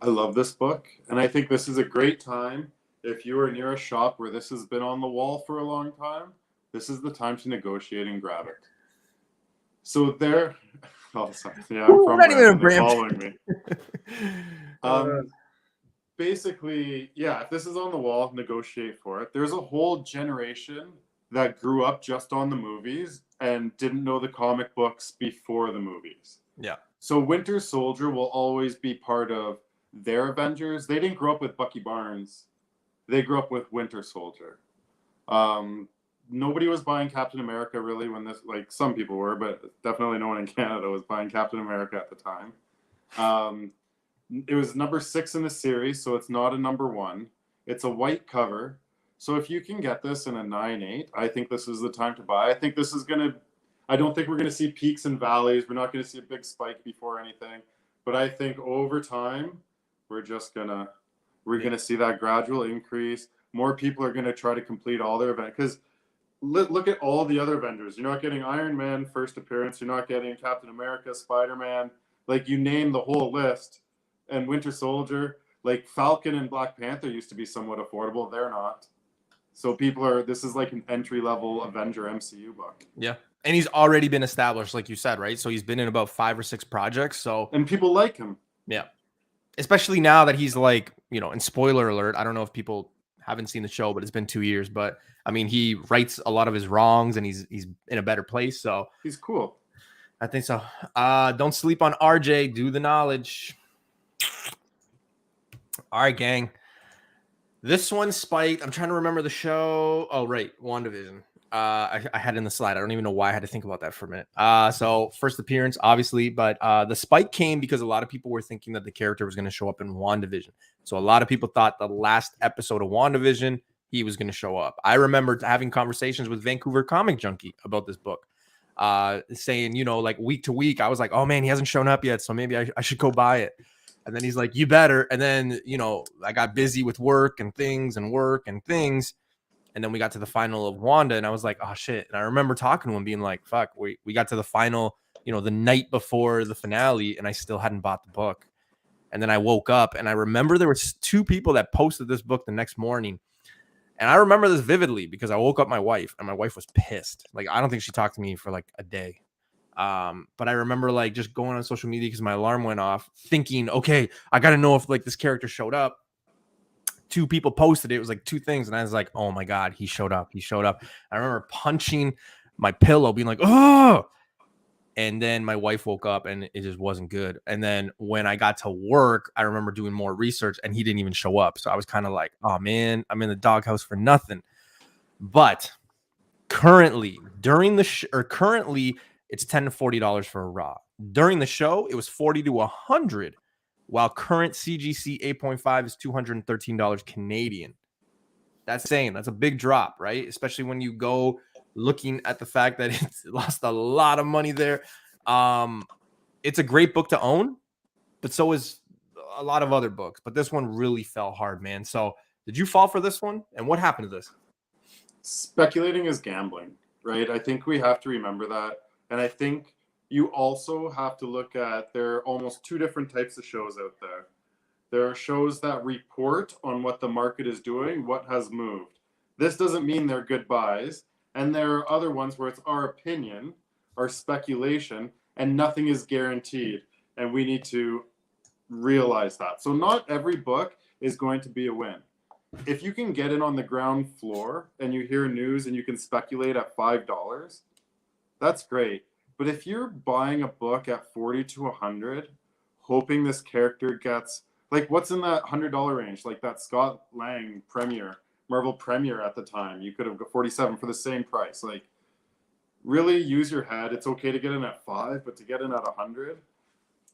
I love this book, and I think this is a great time if you are near a shop where this has been on the wall for a long time. This is the time to negotiate and grab it. So there, yeah, I'm not even following me. Basically, yeah, if this is on the wall, negotiate for it. There's a whole generation that grew up just on the movies and didn't know the comic books before the movies. Yeah. So Winter Soldier will always be part of their Avengers. They didn't grow up with Bucky Barnes. They grew up with Winter Soldier. Nobody was buying Captain America really when this, like some people were, but definitely no one in Canada was buying Captain America at the time. It was number 6 in the series, so it's not a number 1. It's a white cover. So if you can get this in a 9.8, I think this is the time to buy. I think this is I don't think we're going to see peaks and valleys. We're not going to see a big spike before anything. But I think over time, we're going to see that gradual increase. More people are going to try to complete all their events. Because look at all the other Avengers. You're not getting Iron Man first appearance. You're not getting Captain America, Spider-Man. Like, you name the whole list. And Winter Soldier, like Falcon and Black Panther used to be somewhat affordable. They're not. So this is like an entry-level Avenger MCU book. Yeah. And he's already been established, like you said, right? So he's been in about 5 or 6 projects. And people like him. Yeah. Especially now that he's like, and spoiler alert, I don't know if people haven't seen the show, but it's been 2 years. But I mean, he rights a lot of his wrongs and he's in a better place. So he's cool. I think so. Don't sleep on RJ. Do the knowledge. All right, gang. This one spiked. I'm trying to remember the show. Oh, right. WandaVision. I had it in the slide. I don't even know why I had to think about that for a minute. So first appearance, obviously, but the spike came because a lot of people were thinking that the character was going to show up in WandaVision. So a lot of people thought the last episode of WandaVision, he was going to show up. I remember having conversations with Vancouver Comic Junkie about this book, saying, like week to week, I was like, oh man, he hasn't shown up yet. So maybe I should go buy it. And then he's like, you better. And then, I got busy with work and things. And then we got to the final of Wanda and I was like, oh shit. And I remember talking to him being like, fuck, we got to the final, the night before the finale and I still hadn't bought the book. And then I woke up and I remember there was 2 people that posted this book the next morning. And I remember this vividly because I woke up my wife and my wife was pissed. Like, I don't think she talked to me for like a day. But I remember like just going on social media because my alarm went off thinking, okay, I got to know if like this character showed up. 2 people posted it. It was like 2 things. And I was like, oh my God, he showed up. I remember punching my pillow being like, oh, and then my wife woke up and it just wasn't good. And then when I got to work, I remember doing more research and he didn't even show up. So I was kind of like, oh man, I'm in the doghouse for nothing. But currently it's $10 to $40 for a raw. During the show, it was $40 to $100. While current CGC 8.5 is $213 Canadian. That's a big drop, right? Especially when you go looking at the fact that it's lost a lot of money there. It's a great book to own, but so is a lot of other books. But this one really fell hard, man. So did you fall for this one? And what happened to this? Speculating is gambling, right? I think we have to remember that. And I think you also have to look at, there are almost two different types of shows out there. There are shows that report on what the market is doing, what has moved. This doesn't mean they're good buys. And there are other ones where it's our opinion, our speculation, and nothing is guaranteed. And we need to realize that. So not every book is going to be a win. If you can get in on the ground floor and you hear news and you can speculate at $5, that's great. But if you're buying a book at 40 to 100, hoping this character gets, like, what's in that $100 range? Like that Scott Lang premiere, Marvel premiere at the time, you could have got 47 for the same price. Like, really use your head. It's okay to get in at 5, but to get in at 100,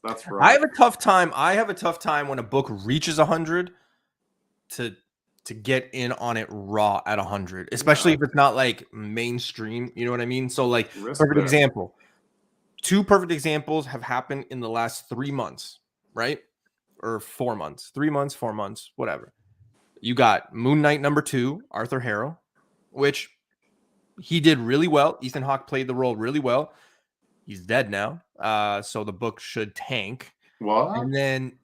that's rough. I have a tough time when a book reaches 100 to get in on it raw at 100, especially if it's not like mainstream. You know what I mean? So like, perfect example. 2 perfect examples have happened in the last 3 months, right? Or 4 months, 3 months, 4 months, whatever. You got Moon Knight #2, Arthur Harrow, which he did really well. Ethan Hawke played the role really well. He's dead now, so the book should tank. What? And then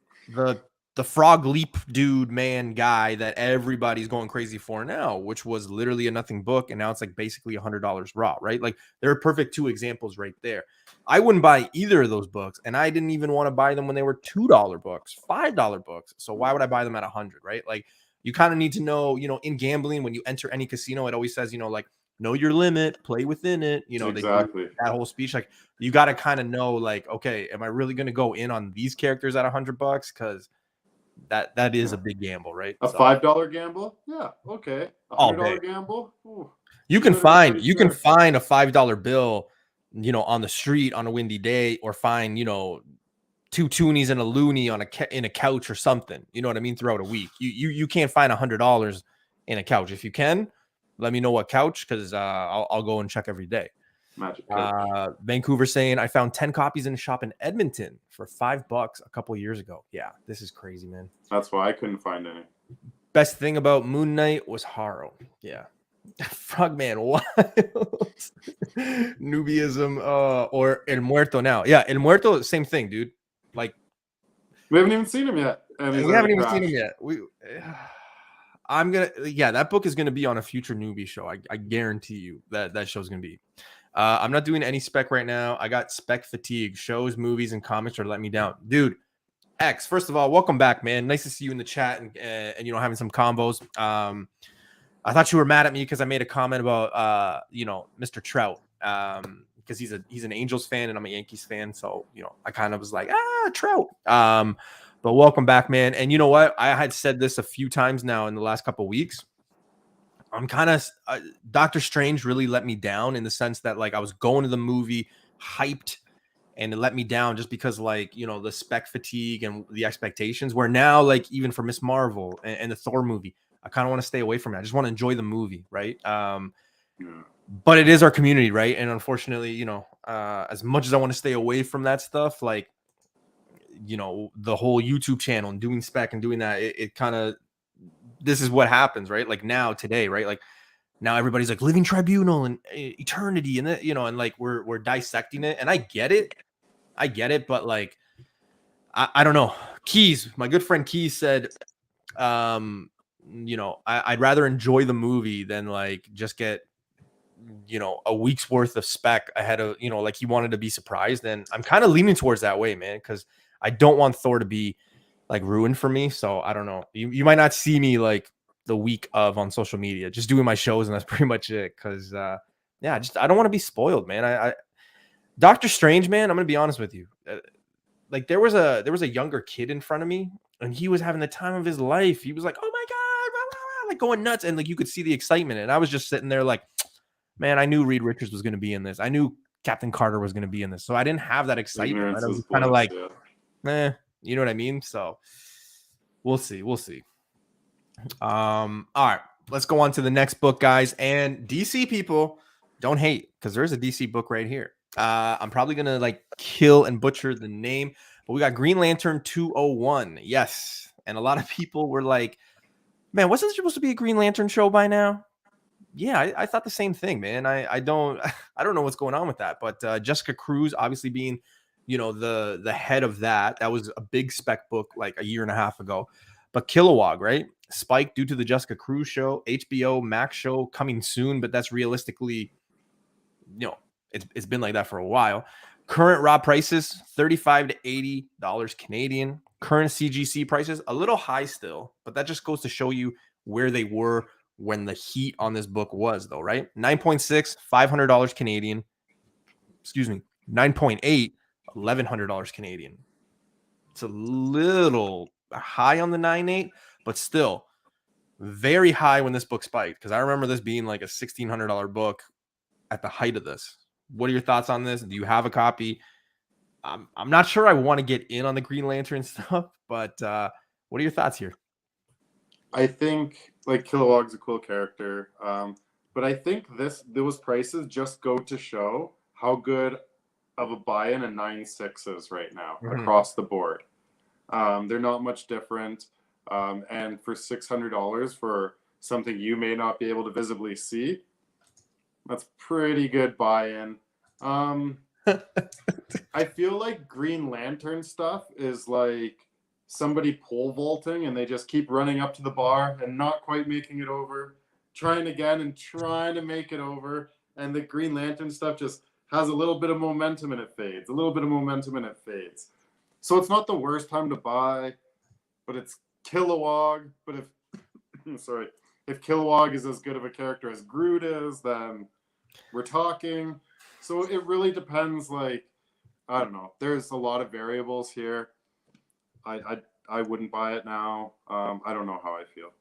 the frog leap dude guy that everybody's going crazy for now, which was literally a nothing book, and now it's like basically $100 raw, right? Like, there are perfect 2 examples right there. I wouldn't buy either of those books, and I didn't even want to buy them when they were $2 books, $5 books. So why would I buy them at 100, right? Like, you kind of need to know, in gambling, when you enter any casino, it always says, like, know your limit, play within it. Exactly. That whole speech, like, you got to kind of know, like, okay, am I really going to go in on these characters at $100? Because that is a big gamble, right? A $5 gamble? Yeah, okay. A $100 gamble? Ooh, you can find a $5 bill, on the street on a windy day, or find 2 toonies and a loony in a couch or something. You know what I mean? Throughout a week, you can't find $100 in a couch. If you can, let me know what couch, because I'll go and check every day. Magic. Vancouver saying, I found 10 copies in a shop in Edmonton for $5 a couple years ago. Yeah, this is crazy, man. That's why I couldn't find any. Best thing about Moon Knight was Harrow. Yeah. Frogman Wild. Nubism, or El Muerto now. Yeah, El Muerto, same thing, dude. Like, we haven't even seen him yet. We haven't even seen him yet. That book is gonna be on a future newbie show. I guarantee you that show's gonna be. I'm not doing any spec right now. I got spec fatigue. Shows, movies, and comics are letting me down, dude. X, first of all, welcome back, man. Nice to see you in the chat and having some combos. I thought you were mad at me because I made a comment about Mr. Trout, because he's an Angels fan and I'm a Yankees fan, so I kind of was like, Trout. But welcome back, man. And you know what? I had said this a few times now in the last couple of weeks. I'm kind of Doctor Strange really let me down in the sense that, like, I was going to the movie hyped, and it let me down just because, like, the spec fatigue and the expectations. Where now, like, even for Miss Marvel and the Thor movie, I kind of want to stay away from it. I just want to enjoy the movie, right? But it is our community, right? And unfortunately, as much as I want to stay away from that stuff, like, the whole YouTube channel and doing spec and doing that, it kind of, this is what happens, right? Like today, right? Like now everybody's like Living Tribunal and Eternity and and like we're dissecting it, and I get it, but like I don't know. Keys, my good friend Keys said, I'd rather enjoy the movie than like just get a week's worth of spec ahead of, like, he wanted to be surprised, and I'm kind of leaning towards that way, man, because I don't want Thor to be like ruined for me. So I don't know. You might not see me like the week of on social media, just doing my shows, and that's pretty much it. Because I don't want to be spoiled, man. I Doctor Strange, man, I'm gonna be honest with you. Like there was a younger kid in front of me, and he was having the time of his life. He was like, oh my god, blah, blah, blah, like going nuts, and like you could see the excitement, and I was just sitting there like, man, I knew Reed Richards was gonna be in this. I knew Captain Carter was gonna be in this, so I didn't have that excitement. I was kind of like, you know what I mean? So we'll see. All right, let's go on to the next book, guys. And DC people, don't hate, because there's a DC book right here. I'm probably gonna like kill and butcher the name, but we got Green Lantern 201. Yes, and a lot of people were like, "Man, wasn't there supposed to be a Green Lantern show by now?" Yeah, I thought the same thing, man. I don't I don't know what's going on with that, but Jessica Cruz obviously being, the head of that. That was a big Spec book like a year and a half ago. But Kilowog, right? Spike due to the Jessica Cruz show, HBO Max show coming soon, but that's realistically, it's been like that for a while. Current raw prices $35 to $80 Canadian. Current CGC prices a little high still, but that just goes to show you where they were when the heat on this book was, though, right? 9.6 $500 Canadian. Excuse me, 9.8 $1,100 Canadian. It's a little high on the 9.8, but still very high when this book spiked, because I remember this being like a $1,600 book at the height of this. What are your thoughts on this? Do you have a copy? I'm not sure I want to get in on the Green Lantern stuff, but what are your thoughts here? I think like Kilowog's a cool character, but I think those prices just go to show how good of a buy-in a 9.6 is right now across the board. They're not much different, and for $600 for something you may not be able to visibly see, that's pretty good buy-in. I feel like Green Lantern stuff is like somebody pole vaulting and they just keep running up to the bar and not quite making it over, trying again and trying to make it over, and the Green Lantern stuff just has a little bit of momentum and it fades, a little bit of momentum and it fades. So it's not the worst time to buy, but it's Kilowog. But if Kilowog is as good of a character as Groot is, then we're talking. So it really depends. Like, I don't know. There's a lot of variables here. I wouldn't buy it now. I don't know how I feel.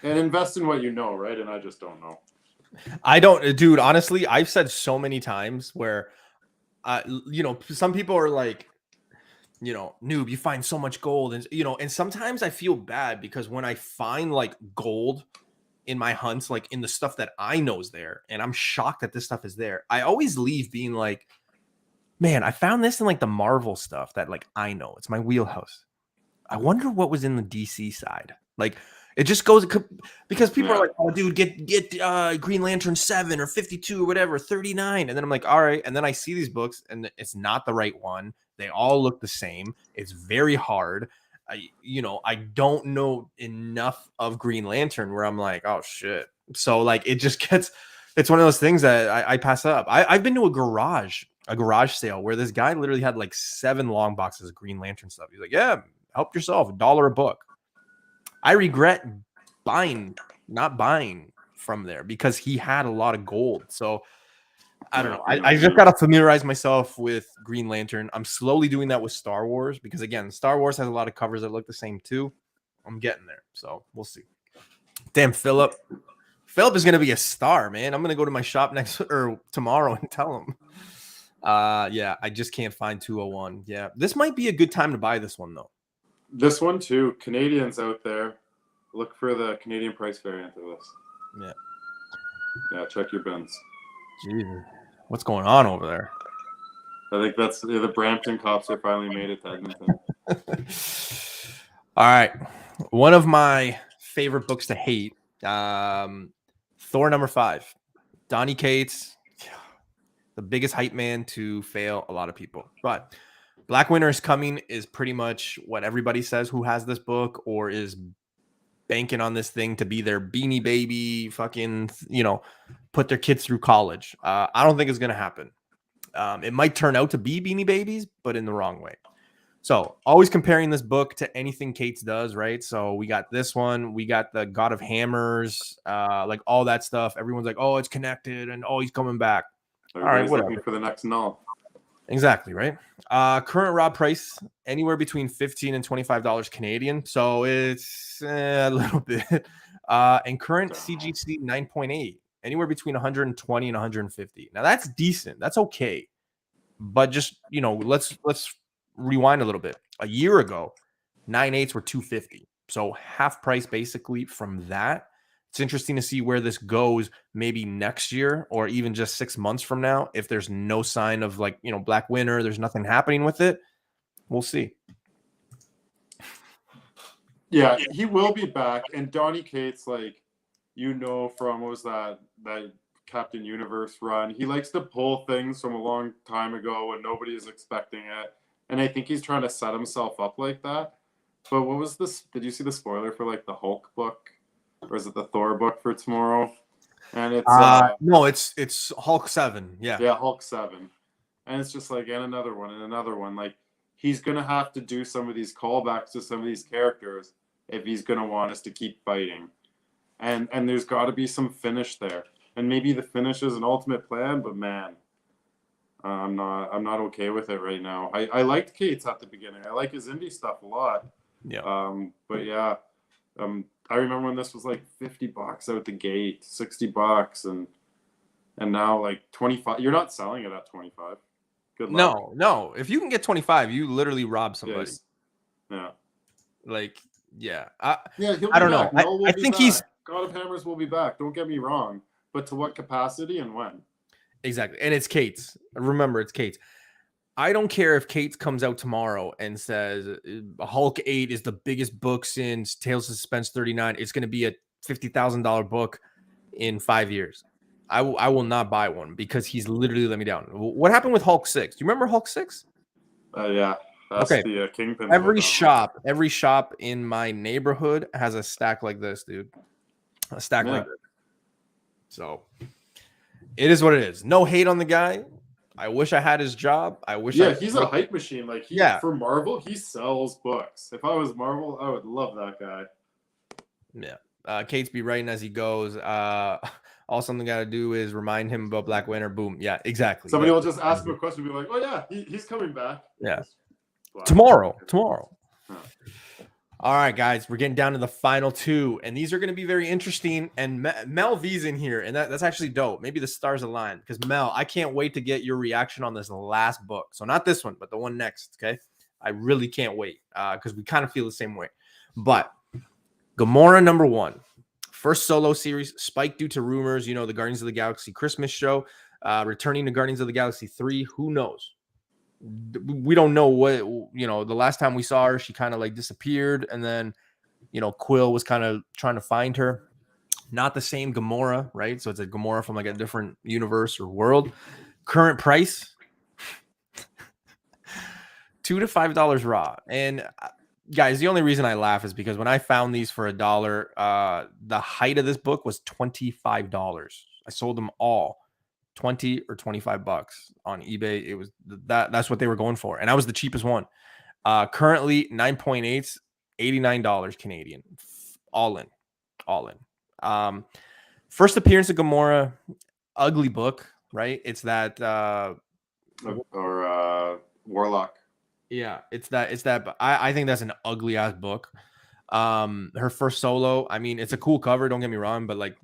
And invest in what you know, right? And I just don't know. I don't, dude. Honestly, I've said so many times where, some people are like, noob, you find so much gold, and and sometimes I feel bad because when I find like gold in my hunts, like in the stuff that I know is there, and I'm shocked that this stuff is there, I always leave being like, man, I found this in like the Marvel stuff that like I know it's my wheelhouse. I wonder what was in the DC side. Like it just goes because people are like, oh, dude, get Green Lantern 7 or 52 or whatever, 39. And then I'm like, all right. And then I see these books and it's not the right one. They all look the same. It's very hard. I don't know enough of Green Lantern where I'm like, oh shit. So like it just it's one of those things that I pass up. I've been to a garage sale where this guy literally had like 7 long boxes of Green Lantern stuff. He's like, yeah, help yourself, $1 a book. I regret not buying from there because he had a lot of gold. So I don't know. I just got to familiarize myself with Green Lantern. I'm slowly doing that with Star Wars because, again, Star Wars has a lot of covers that look the same too. I'm getting there. So we'll see. Damn, Philip. Philip is going to be a star, man. I'm going to go to my shop tomorrow and tell him. Yeah, I just can't find 201. Yeah, this might be a good time to buy this one, though. This one too. Canadians out there, look for the Canadian price variant of this. Yeah, check your bins. Jesus, what's going on over there? I think that's the Brampton cops are finally made it to Edmonton. All right, one of my favorite books to hate, Thor #5, Donny Cates, the biggest hype man to fail a lot of people, but Black Winter is Coming is pretty much what everybody says who has this book or is banking on this thing to be their Beanie Baby, fucking, put their kids through college. I don't think it's going to happen. It might turn out to be Beanie Babies, but in the wrong way. So always comparing this book to anything Cates does, right? So we got this one. We got the God of Hammers, like all that stuff. Everyone's like, oh, it's connected and oh, he's coming back. Everybody's looking for the next null. Exactly, right? Current raw price, anywhere between $15 and $25 Canadian. So it's a little bit. And current CGC 9.8, anywhere between 120 and 150. Now that's decent. That's okay. But just, let's rewind a little bit. A year ago, 9.8s were $250. So half price basically from that. It's interesting to see where this goes maybe next year or even just 6 months from now. If there's no sign of like, Black Winter, there's nothing happening with it. We'll see. Yeah, he will be back. And Donny Cates, like, from what was that Captain Universe run, he likes to pull things from a long time ago when nobody is expecting it. And I think he's trying to set himself up like that. But what was this? Did you see the spoiler for like the Hulk book? Or is it the Thor book for tomorrow? And it's no, it's Hulk 7. Yeah, Hulk 7. And it's just like, and another one. Like, he's gonna have to do some of these callbacks to some of these characters if he's gonna want us to keep fighting. And there's gotta be some finish there. And maybe the finish is an ultimate plan, but man, I'm not okay with it right now. I liked Cates at the beginning. I like his indie stuff a lot. Yeah. But yeah. I remember when this was like $50 out the gate, $60, and now like 25. You're not selling it at 25. Good luck. No. If you can get 25, you literally rob somebody. Yeah. Like, yeah. He'll I don't know. I think he's God of Hammers will be back. Don't get me wrong, but to what capacity and when? Exactly. And it's Cates. Remember, it's Cates. I don't care if Cates comes out tomorrow and says Hulk 8 is the biggest book since Tales of Suspense 39. It's going to be a $50,000 book in 5 years. I will not buy one because he's literally let me down. What happened with Hulk 6? Do you remember Hulk 6? Yeah. That's okay. The Kingpin. Every shop in my neighborhood has a stack like this, dude. A stack like this. So it is what it is. No hate on the guy. I wish I had his job. He's a hype machine. Like for Marvel, he sells books. If I was Marvel, I would love that guy. Yeah. Cates be writing as he goes. All something got to do is remind him about Black Winter. Boom. Yeah, exactly. Somebody will just ask him a question and be like, oh yeah, he's coming back. Yeah. Tomorrow. Huh. All right, guys, we're getting down to the final 2, and these are going to be very interesting. And Mel V's in here, and that's actually dope. Maybe the stars align because Mel, I can't wait to get your reaction on this last book. So not this one, but the one next. Okay, I really can't wait because we kind of feel the same way. But Gamora #1, first solo series, spiked due to rumors. The Guardians of the Galaxy Christmas show, returning to Guardians of the Galaxy 3. Who knows? We don't know what the last time we saw her, she kind of like disappeared, and then Quill was kind of trying to find her. Not the same Gamora, right? So it's a Gamora from like a different universe or world. Current price $2 to $5 raw. And guys, the only reason I laugh is because when I found these for $1, the height of this book was $25. I sold them all 20 or 25 bucks on eBay. It was that's what they were going for, and I was the cheapest one. Currently 9.8s, $89 Canadian, all in. First appearance of Gamora, ugly book, right? It's that Warlock. Yeah, it's that. I think that's an ugly ass book. Her first solo, I mean, it's a cool cover, don't get me wrong, but like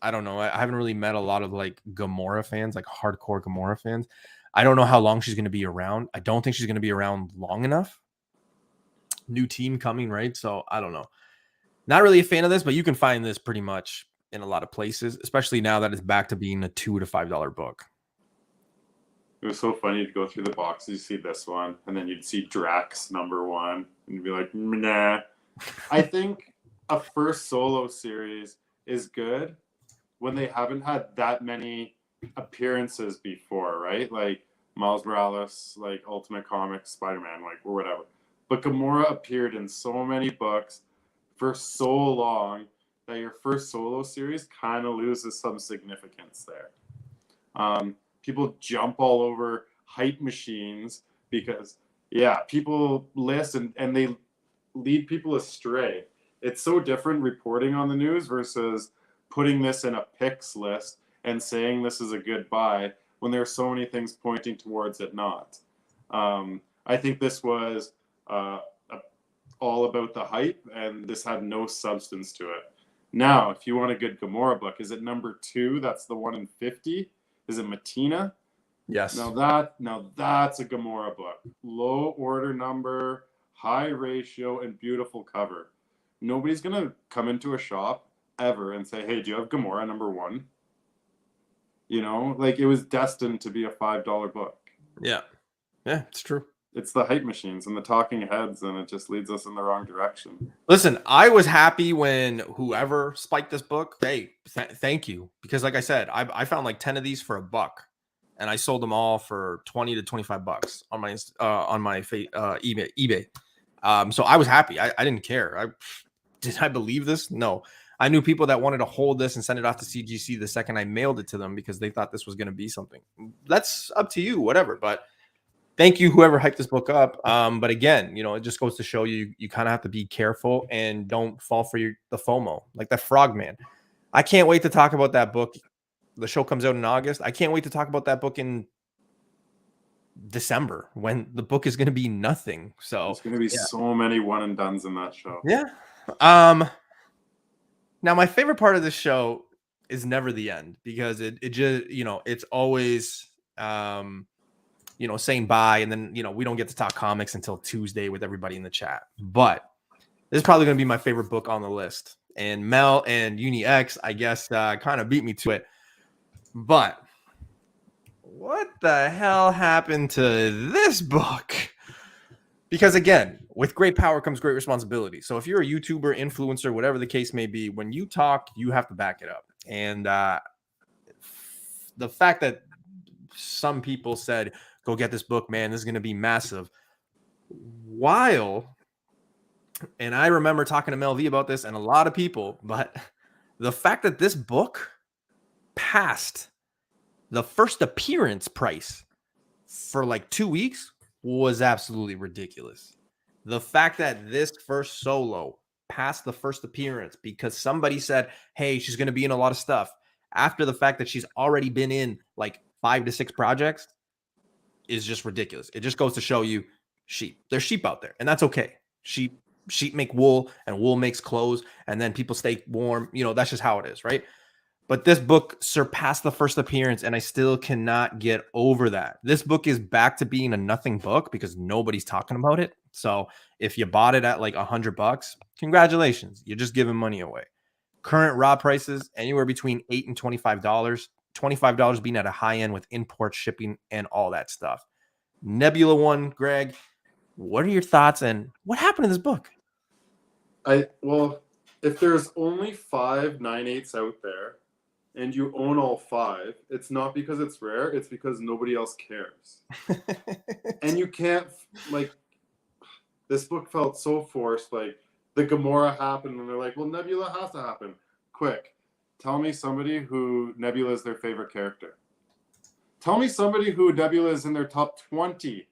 I don't know. I haven't really met a lot of like Gamora fans, like hardcore Gamora fans. I don't know how long she's going to be around. I don't think she's going to be around long enough. New team coming, right? So I don't know. Not really a fan of this, but you can find this pretty much in a lot of places, especially now that it's back to being a $2 to $5 book. It was so funny to go through the boxes. You see this one, and then you'd see Drax #1, and you'd be like, nah. I think a first solo series is good when they haven't had that many appearances before, right? Like Miles Morales, like Ultimate Comics, Spider-Man, like or whatever. But Gamora appeared in so many books for so long that your first solo series kind of loses some significance there. People jump all over hype machines because, people listen and they lead people astray. It's so different reporting on the news versus putting this in a picks list and saying this is a good buy when there are so many things pointing towards it not. I think this was all about the hype, and this had no substance to it. Now, if you want a good Gamora book, is it #2? That's the one in 50. Is it Matina? Yes. Now that's a Gamora book. Low order number, high ratio, and beautiful cover. Nobody's gonna come into a shop ever and say, hey, do you have Gamora #1? You know, like it was destined to be a $5 book. Yeah, it's true. It's the hype machines and the talking heads, and it just leads us in the wrong direction. Listen, I was happy when whoever spiked this book, hey, thank you. Because like I said, I found like 10 of these for $1, and I sold them all for 20 to 25 bucks on my eBay. So I was happy. I didn't care. Did I believe this? No. I knew people that wanted to hold this and send it off to CGC the second I mailed it to them because they thought this was going to be something. That's up to you, whatever. But thank you, whoever hyped this book up. But again, it just goes to show you kind of have to be careful and don't fall for the FOMO, like that Frogman. I can't wait to talk about that book. The show comes out in August. I can't wait to talk about that book in December when the book is going to be nothing. So there's going to be so many one and dones in that show. Yeah. Now my favorite part of this show is never the end because it just, it's always, saying bye. And then, we don't get to talk comics until Tuesday with everybody in the chat. But this is probably going to be my favorite book on the list. And Mel and Uni X, I guess, kind of beat me to it. But what the hell happened to this book? Because again, with great power comes great responsibility. So if you're a YouTuber, influencer, whatever the case may be, when you talk, you have to back it up. And the fact that some people said, go get this book, man, this is going to be massive. And I remember talking to Mel V about this and a lot of people, but the fact that this book passed the first appearance price for like 2 weeks was absolutely ridiculous. The fact that this first solo passed the first appearance because somebody said, hey, she's going to be in a lot of stuff after the fact that she's already been in like 5 to 6 projects is just ridiculous. It just goes to show you there's sheep out there, and that's okay. Sheep make wool, and wool makes clothes, and then people stay warm. That's just how it is, right? But this book surpassed the first appearance, and I still cannot get over that. This book is back to being a nothing book because nobody's talking about it. So if you bought it at like $100, congratulations. You're just giving money away. Current raw prices, anywhere between $8 and $25. $25 being at a high end with import shipping and all that stuff. Nebula one, Greg, what are your thoughts and what happened to this book? Well, if there's only 5 9/8s out there, and you own all 5, it's not because it's rare, it's because nobody else cares. And you can't, like, this book felt so forced, like, the Gamora happened, and they're like, well, Nebula has to happen. Quick, tell me somebody who Nebula is their favorite character. Tell me somebody who Nebula is in their top 20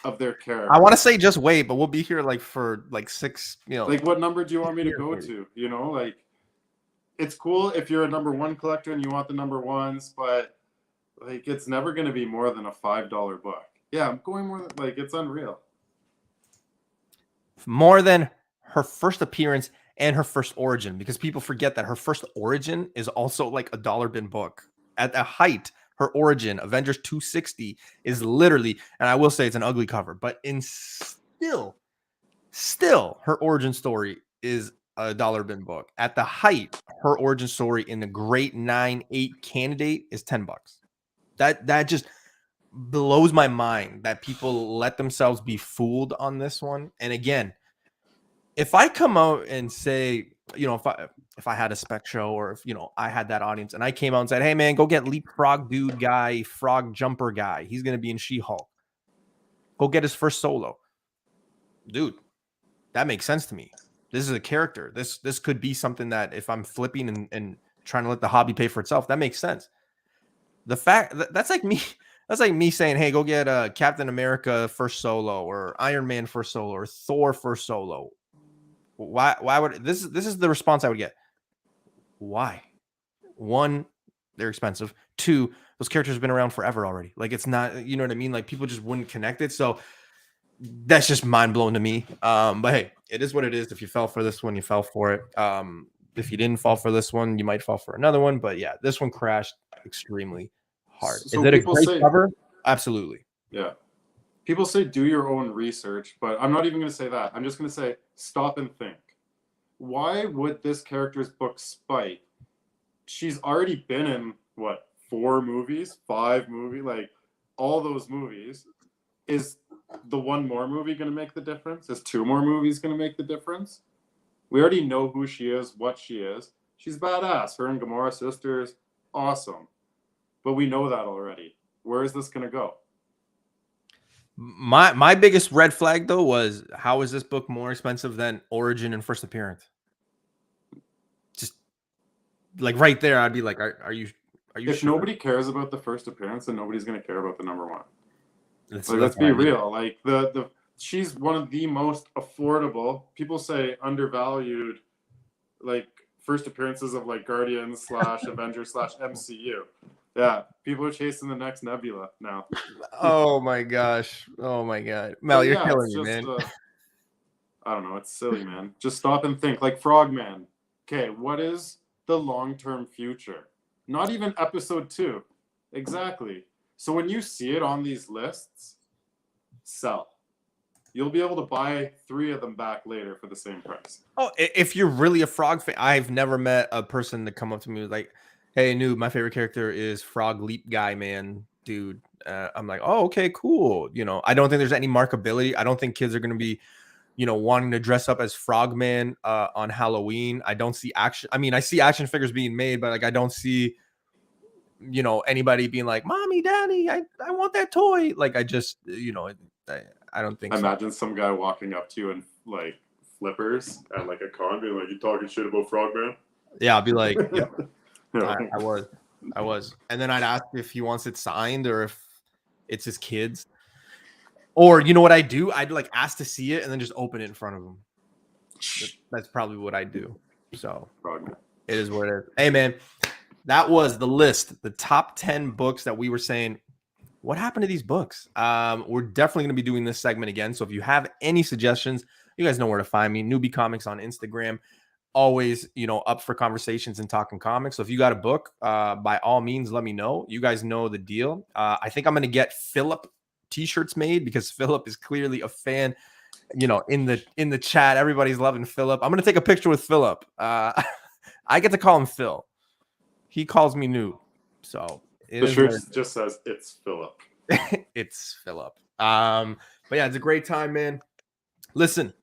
of their characters. I want to say just wait, but we'll be here, like, for, like, 6, Like, what number do you want me to go to? Like, it's cool if you're a #1 collector and you want the #1s, but like it's never going to be more than a $5 book. Yeah, I'm going more than, like, it's unreal. More than her first appearance and her first origin, because people forget that her first origin is also like a dollar bin book. At the height, her origin, Avengers 260, is literally, and I will say it's an ugly cover, but still her origin story is a dollar bin book. At the height, her origin story in the Great 9/8 candidate is $10. That just blows my mind that people let themselves be fooled on this one. And again, if I come out and say, if I had a Spec show, or if I had that audience and I came out and said, hey man, go get leapfrog dude guy, frog jumper guy, he's gonna be in She-Hulk, go get his first solo, dude, that makes sense to me. This is a character. This could be something that if I'm flipping and trying to let the hobby pay for itself, that makes sense. The fact that's like me saying, hey, go get Captain America first solo, or Iron Man first solo, or Thor first solo. Why would this is the response I would get. Why? 1, they're expensive. 2, those characters have been around forever already. Like, it's not, you know what I mean? Like, people just wouldn't connect it. So that's just mind blowing to me. But hey, it is what it is. If you fell for this one, you fell for it. If you didn't fall for this one, you might fall for another one. But yeah, this one crashed extremely hard. So is it a great cover? Absolutely. Yeah. People say do your own research, but I'm not even going to say that. I'm just going to say stop and think. why would this character's book spike? She's already been in what, 4 movies, 5 movies, like all those movies. Is the one more movie going to make the difference? Is 2 more movies going to make the difference? We already know who she is, what she is. She's badass. Her and Gamora sisters, awesome. But we know that already. Where is this going to go? My biggest red flag though was, how is this book more expensive than Origin and First Appearance? Just like right there, I'd be like, are you If sure? nobody cares about the first appearance, then nobody's going to care about the number 1. Let's be real. Like she's one of the most affordable. People say undervalued, like first appearances of like Guardians / Avengers / MCU. Yeah, people are chasing the next Nebula now. Oh my gosh. Oh my god. Mel, you're killing me, man. I don't know. It's silly, man. Just stop and think. Like Frogman. Okay, what is the long-term future? Not even episode 2. Exactly. So when you see it on these lists, sell. You'll be able to buy 3 of them back later for the same price. Oh, if you're really a Frog fan, I've never met a person to come up to me with like, hey, Noob, my favorite character is Frog Leap Guy, man, dude. I'm like, oh, okay, cool. You know, I don't think there's any markability. I don't think kids are going to be, you know, wanting to dress up as Frogman on Halloween. I don't see action. I mean, I see action figures being made, but like, I don't see, you know, anybody being like, mommy, daddy, I want that toy. Like, I just, you know, I don't think Imagine some guy walking up to you in like flippers at like a con being like, you talking shit about Frogman? Yeah, I'll be like, yeah, I was. And then I'd ask if he wants it signed or if it's his kids. Or you know what I do? I'd like ask to see it and then just open it in front of him. That's probably what I do. So Frogman. It is what it is. Hey man, that was the list, the top 10 books that we were saying, what happened to these books? We're definitely going to be doing this segment again. So if you have any suggestions, you guys know where to find me. Newbie Comics on Instagram. Always, you know, up for conversations and talking comics. So if you got a book, by all means, let me know. You guys know the deal. I think I'm going to get Philip t-shirts made because Philip is clearly a fan. You know, in the chat, everybody's loving Philip. I'm going to take a picture with Philip. I get to call him Phil. He calls me Noob. So the shirt just says it's Philip. It's Philip. But yeah, it's a great time, man. Listen,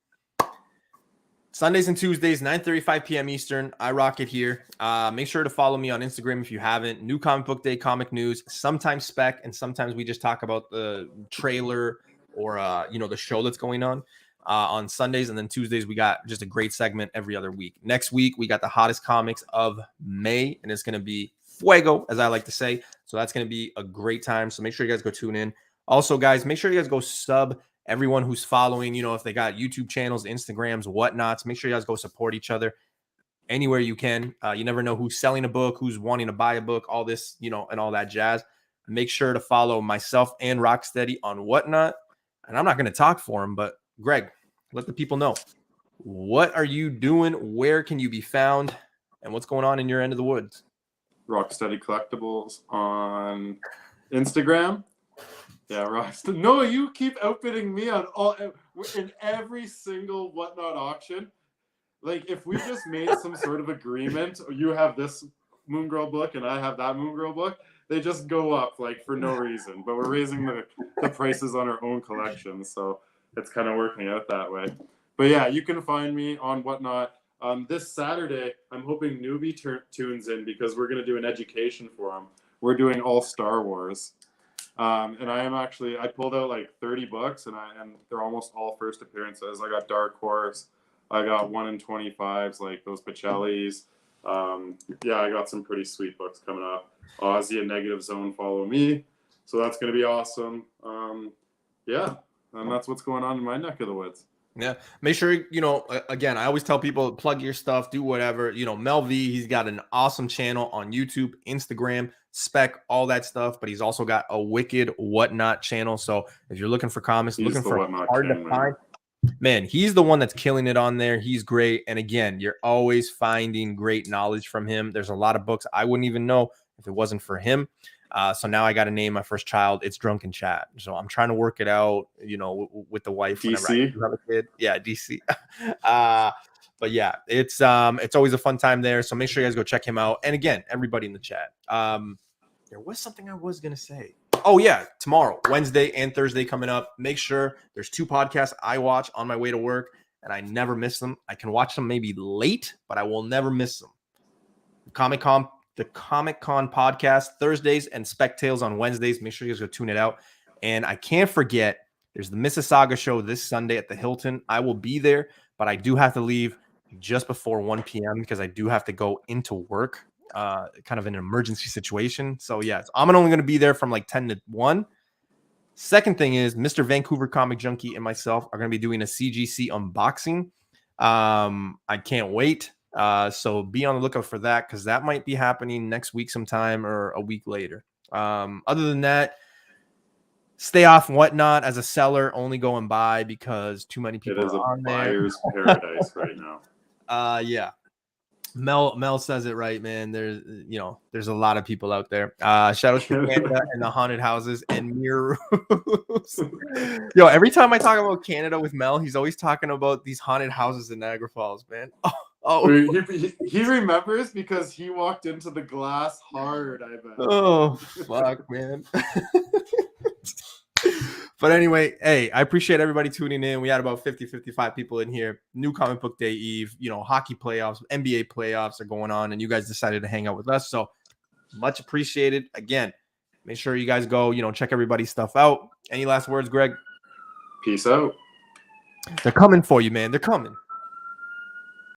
Sundays and Tuesdays, 9:35 p.m. Eastern. I rock it here. Make sure to follow me on Instagram if you haven't. New Comic Book Day, comic news, sometimes Spec, and sometimes we just talk about the trailer or you know, the show that's going on Sundays. And then Tuesdays, we got just a great segment every other week. Next week, we got the hottest comics of May, and it's going to be fuego, as I like to say. So that's going to be a great time. So make sure you guys go tune in. Also, guys, make sure you guys go sub everyone who's following, you know, if they got YouTube channels, Instagrams, whatnots, make sure you guys go support each other anywhere you can. You never know who's selling a book, who's wanting to buy a book, all this, you know, and all that jazz. Make sure to follow myself and Rocksteady on Whatnot. And I'm not going to talk for him, but Greg, let the people know. What are you doing? Where can you be found? And what's going on in your end of the woods? Rocksteady Collectibles on Instagram. Yeah, Rocksteady. No, you keep outbidding me on in every single Whatnot auction. Like, if we just made some sort of agreement, you have this Moon Girl book and I have that Moon Girl book, they just go up like for no reason. But we're raising the prices on our own collection, so it's kind of working out that way. But yeah, you can find me on Whatnot. This Saturday, I'm hoping Newbie tunes in because we're going to do an education for him. We're doing all Star Wars. And I pulled out like 30 books and they're almost all first appearances. I got Dark Horse. I got 1 in 25s, like those Pacellis. Yeah, I got some pretty sweet books coming up. Aussie and Negative Zone follow me. So that's going to be awesome. Yeah, and that's what's going on in my neck of the woods. Yeah. Make sure, you know, again, I always tell people plug your stuff, do whatever. You know, Mel V, he's got an awesome channel on YouTube, Instagram, Spec, all that stuff. But he's also got a wicked Whatnot channel. So if you're looking for comics, looking for hard to find, man, he's the one that's killing it on there. He's great. And again, you're always finding great knowledge from him. There's a lot of books I wouldn't even know if it wasn't for him. So now I got to name my first child. It's Drunken Chat. So I'm trying to work it out, you know, with the wife. DC? Whenever I do have a kid. Yeah, DC. But yeah, it's always a fun time there. So make sure you guys go check him out. And again, everybody in the chat. There was something I was gonna say. Oh yeah, tomorrow, Wednesday and Thursday coming up. Make sure there's 2 podcasts I watch on my way to work, and I never miss them. I can watch them maybe late, but I will never miss them. The Comic Con podcast Thursdays and Spec Tales on Wednesdays. Make sure you guys go tune it out. And I can't forget, there's the Mississauga show this Sunday at the Hilton. I will be there, but I do have to leave just before 1 p.m. because I do have to go into work, kind of an emergency situation. So yes, I'm only going to be there from like 10 to 1. Second thing is Mr. Vancouver Comic Junkie and myself are going to be doing a CGC unboxing. I can't wait. So be on the lookout for that because that might be happening next week sometime or a week later. Other than that, stay off Whatnot as a seller, only go and buy because too many people are on there. It is a buyer's paradise right now. Yeah. Mel says it right, man. There's a lot of people out there. Shout out to Canada and the haunted houses and mirror rooms. Yo, every time I talk about Canada with Mel, he's always talking about these haunted houses in Niagara Falls, man. He remembers because he walked into the glass hard, I bet. Oh, fuck, man. But anyway, hey, I appreciate everybody tuning in. We had about 55 people in here. New Comic Book Day Eve, hockey playoffs, NBA playoffs are going on, and you guys decided to hang out with us. So much appreciated. Again, make sure you guys go, check everybody's stuff out. Any last words, Greg? Peace out. They're coming for you, man. They're coming.